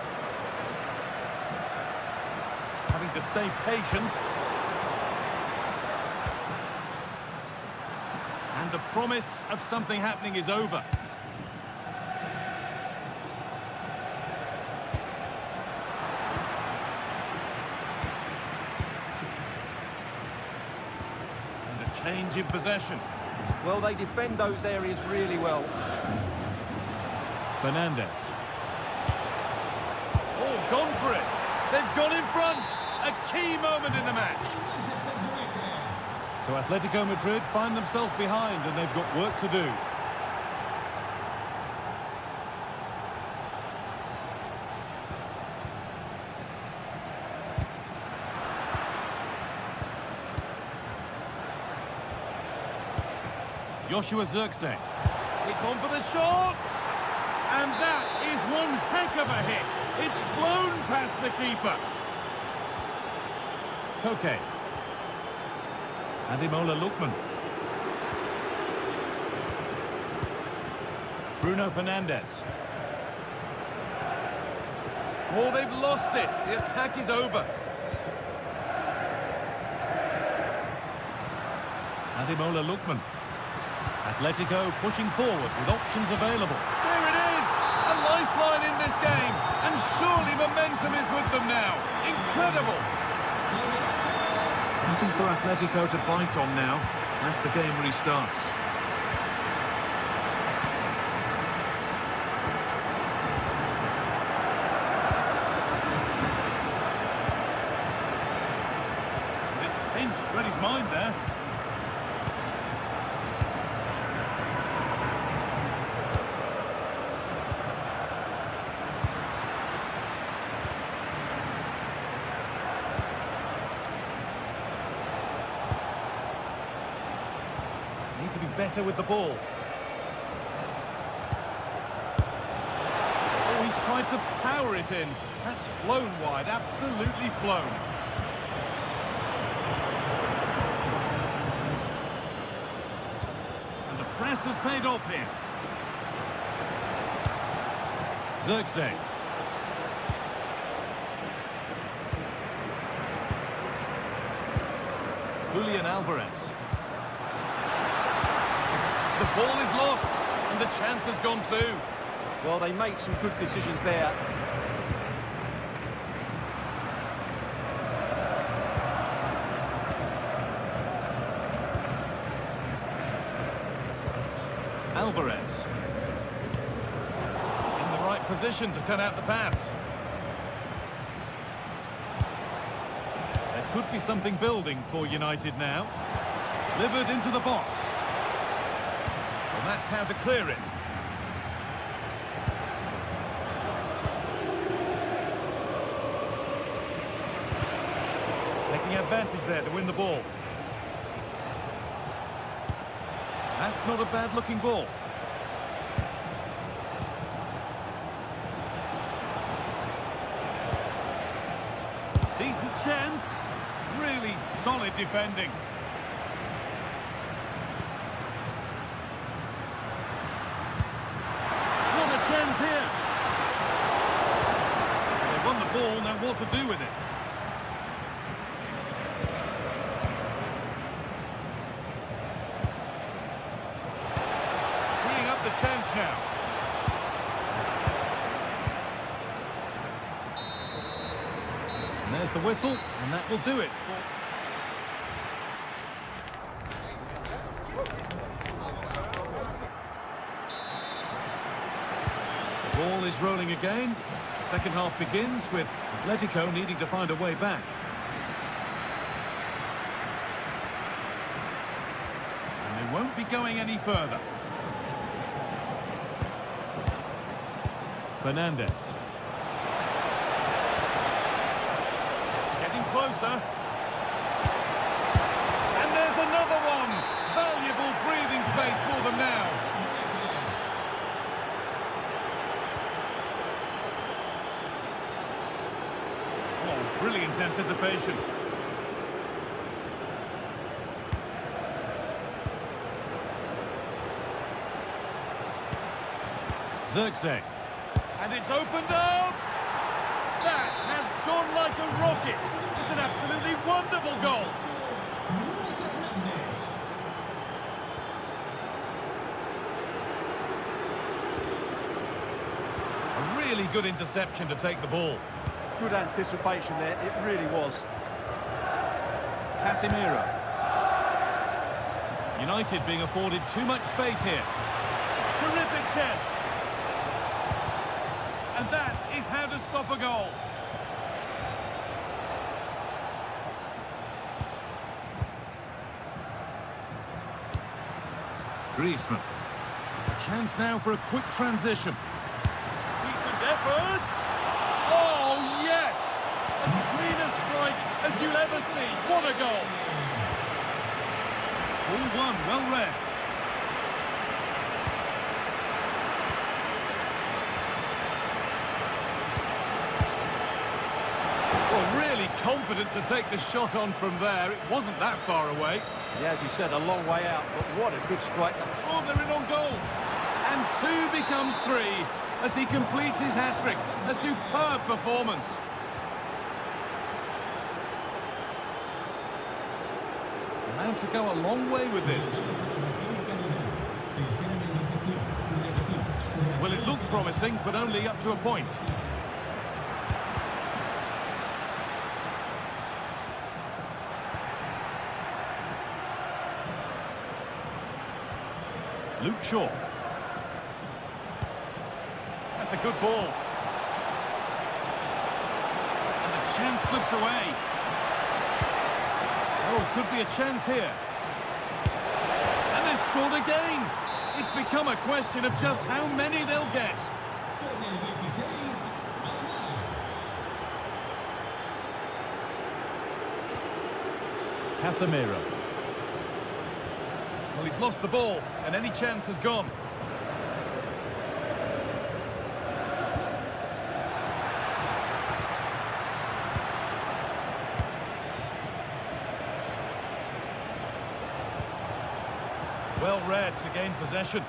A: Having to stay patient. And the promise of something happening is over. And a change in possession.
E: Well, they defend those areas really well.
A: Fernandez. Oh, gone for it. They've gone in front. A key moment in the match. So Atletico Madrid find themselves behind and they've got work to do. Joshua Zirkzee. It's on for the shot! And that is one heck of a hit. It's flown past the keeper. Koke. Ademola Lookman. Bruno Fernandes. Oh, they've lost it. The attack is over. Ademola Lookman. Atletico pushing forward with options available. There it is! A lifeline in this game. And surely momentum is with them now. Incredible! Something for Atletico to bite on now as the game restarts. And it's pinched, read his mind there. To be better with the ball. Oh, he tried to power it in. That's flown wide, absolutely flown. And the press has paid off here. Zirkzee. Julian Alvarez. The ball is lost, and the chance has gone too.
E: Well, they made some good decisions there.
A: Alvarez. In the right position to cut out the pass. There could be something building for United now. Delivered into the box. And that's how to clear it. Taking advantage there to win the ball. That's not a bad-looking ball. Decent chance. Really solid defending. Chance here. They've won the ball, now what to do with it? Teeing up the chance now. And there's the whistle, and that will do it. Ball is rolling again. Second half begins with Atletico needing to find a way back. And they won't be going any further. Fernandez. Getting closer. And there's another one. Valuable breathing space for them now. Brilliant anticipation. Zirkzee. And it's opened up! That has gone like a rocket. It's an absolutely wonderful goal. A really good interception to take the ball.
E: Good anticipation there, it really was.
A: Casemiro. United being afforded too much space here. Terrific chance. And that is how to stop a goal. Griezmann. A chance now for a quick transition. Decent effort. Oh, yes! As clean a strike as you'll ever see. What a goal! All one, well read. Well, really confident to take the shot on from there. It wasn't that far away.
E: Yeah, as you said, a long way out, but what a good strike.
A: Oh, they're in on goal. And 2 becomes 3 as he completes his hat-trick. A superb performance. Allowed to go a long way with this. Well, it looked promising, but only up to a point. Luke Shaw. That's a good ball. And the chance slips away. Oh, could be a chance here. And they've scored again. It's become a question of just how many they'll get. Casemiro. Well, he's lost the ball, and any chance has gone. Well read to gain possession.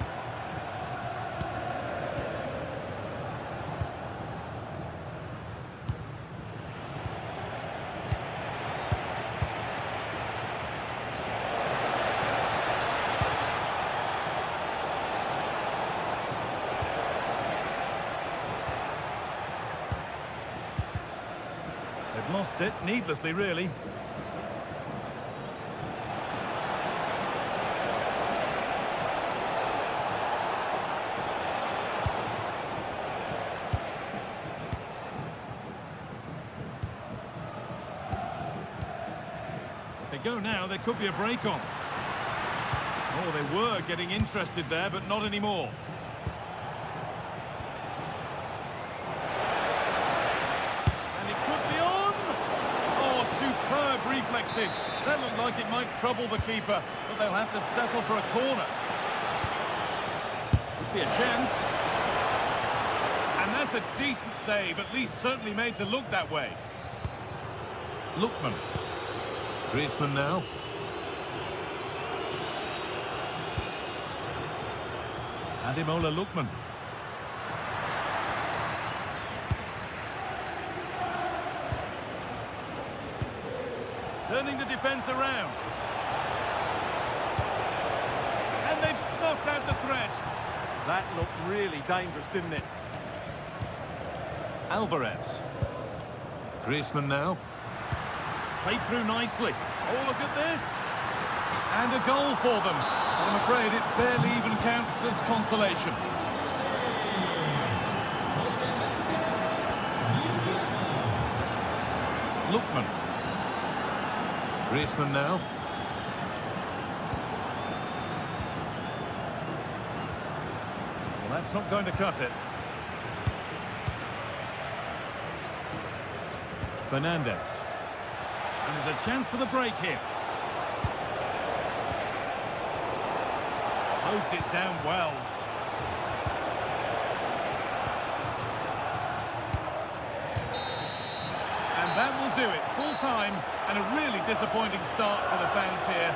A: They've lost it, needlessly, really. If they go now, there could be a break on. Oh, they were getting interested there, but not anymore. Reflexes. That looked like it might trouble the keeper, but they'll have to settle for a corner. Could be a chance. And that's a decent save, at least certainly made to look that way. Lookman. Griezmann now. Ademola Lookman. Turning the defence around. And they've snuffed out the threat.
E: That looked really dangerous, didn't it?
A: Alvarez. Griezmann now. Played through nicely. Oh, look at this. And a goal for them. But I'm afraid it barely even counts as consolation. Lookman. Griezmann now. Well, that's not going to cut it. Fernandez. And there's a chance for the break here. Closed it down well. And that will do it. Full time and a really disappointing start for the fans here.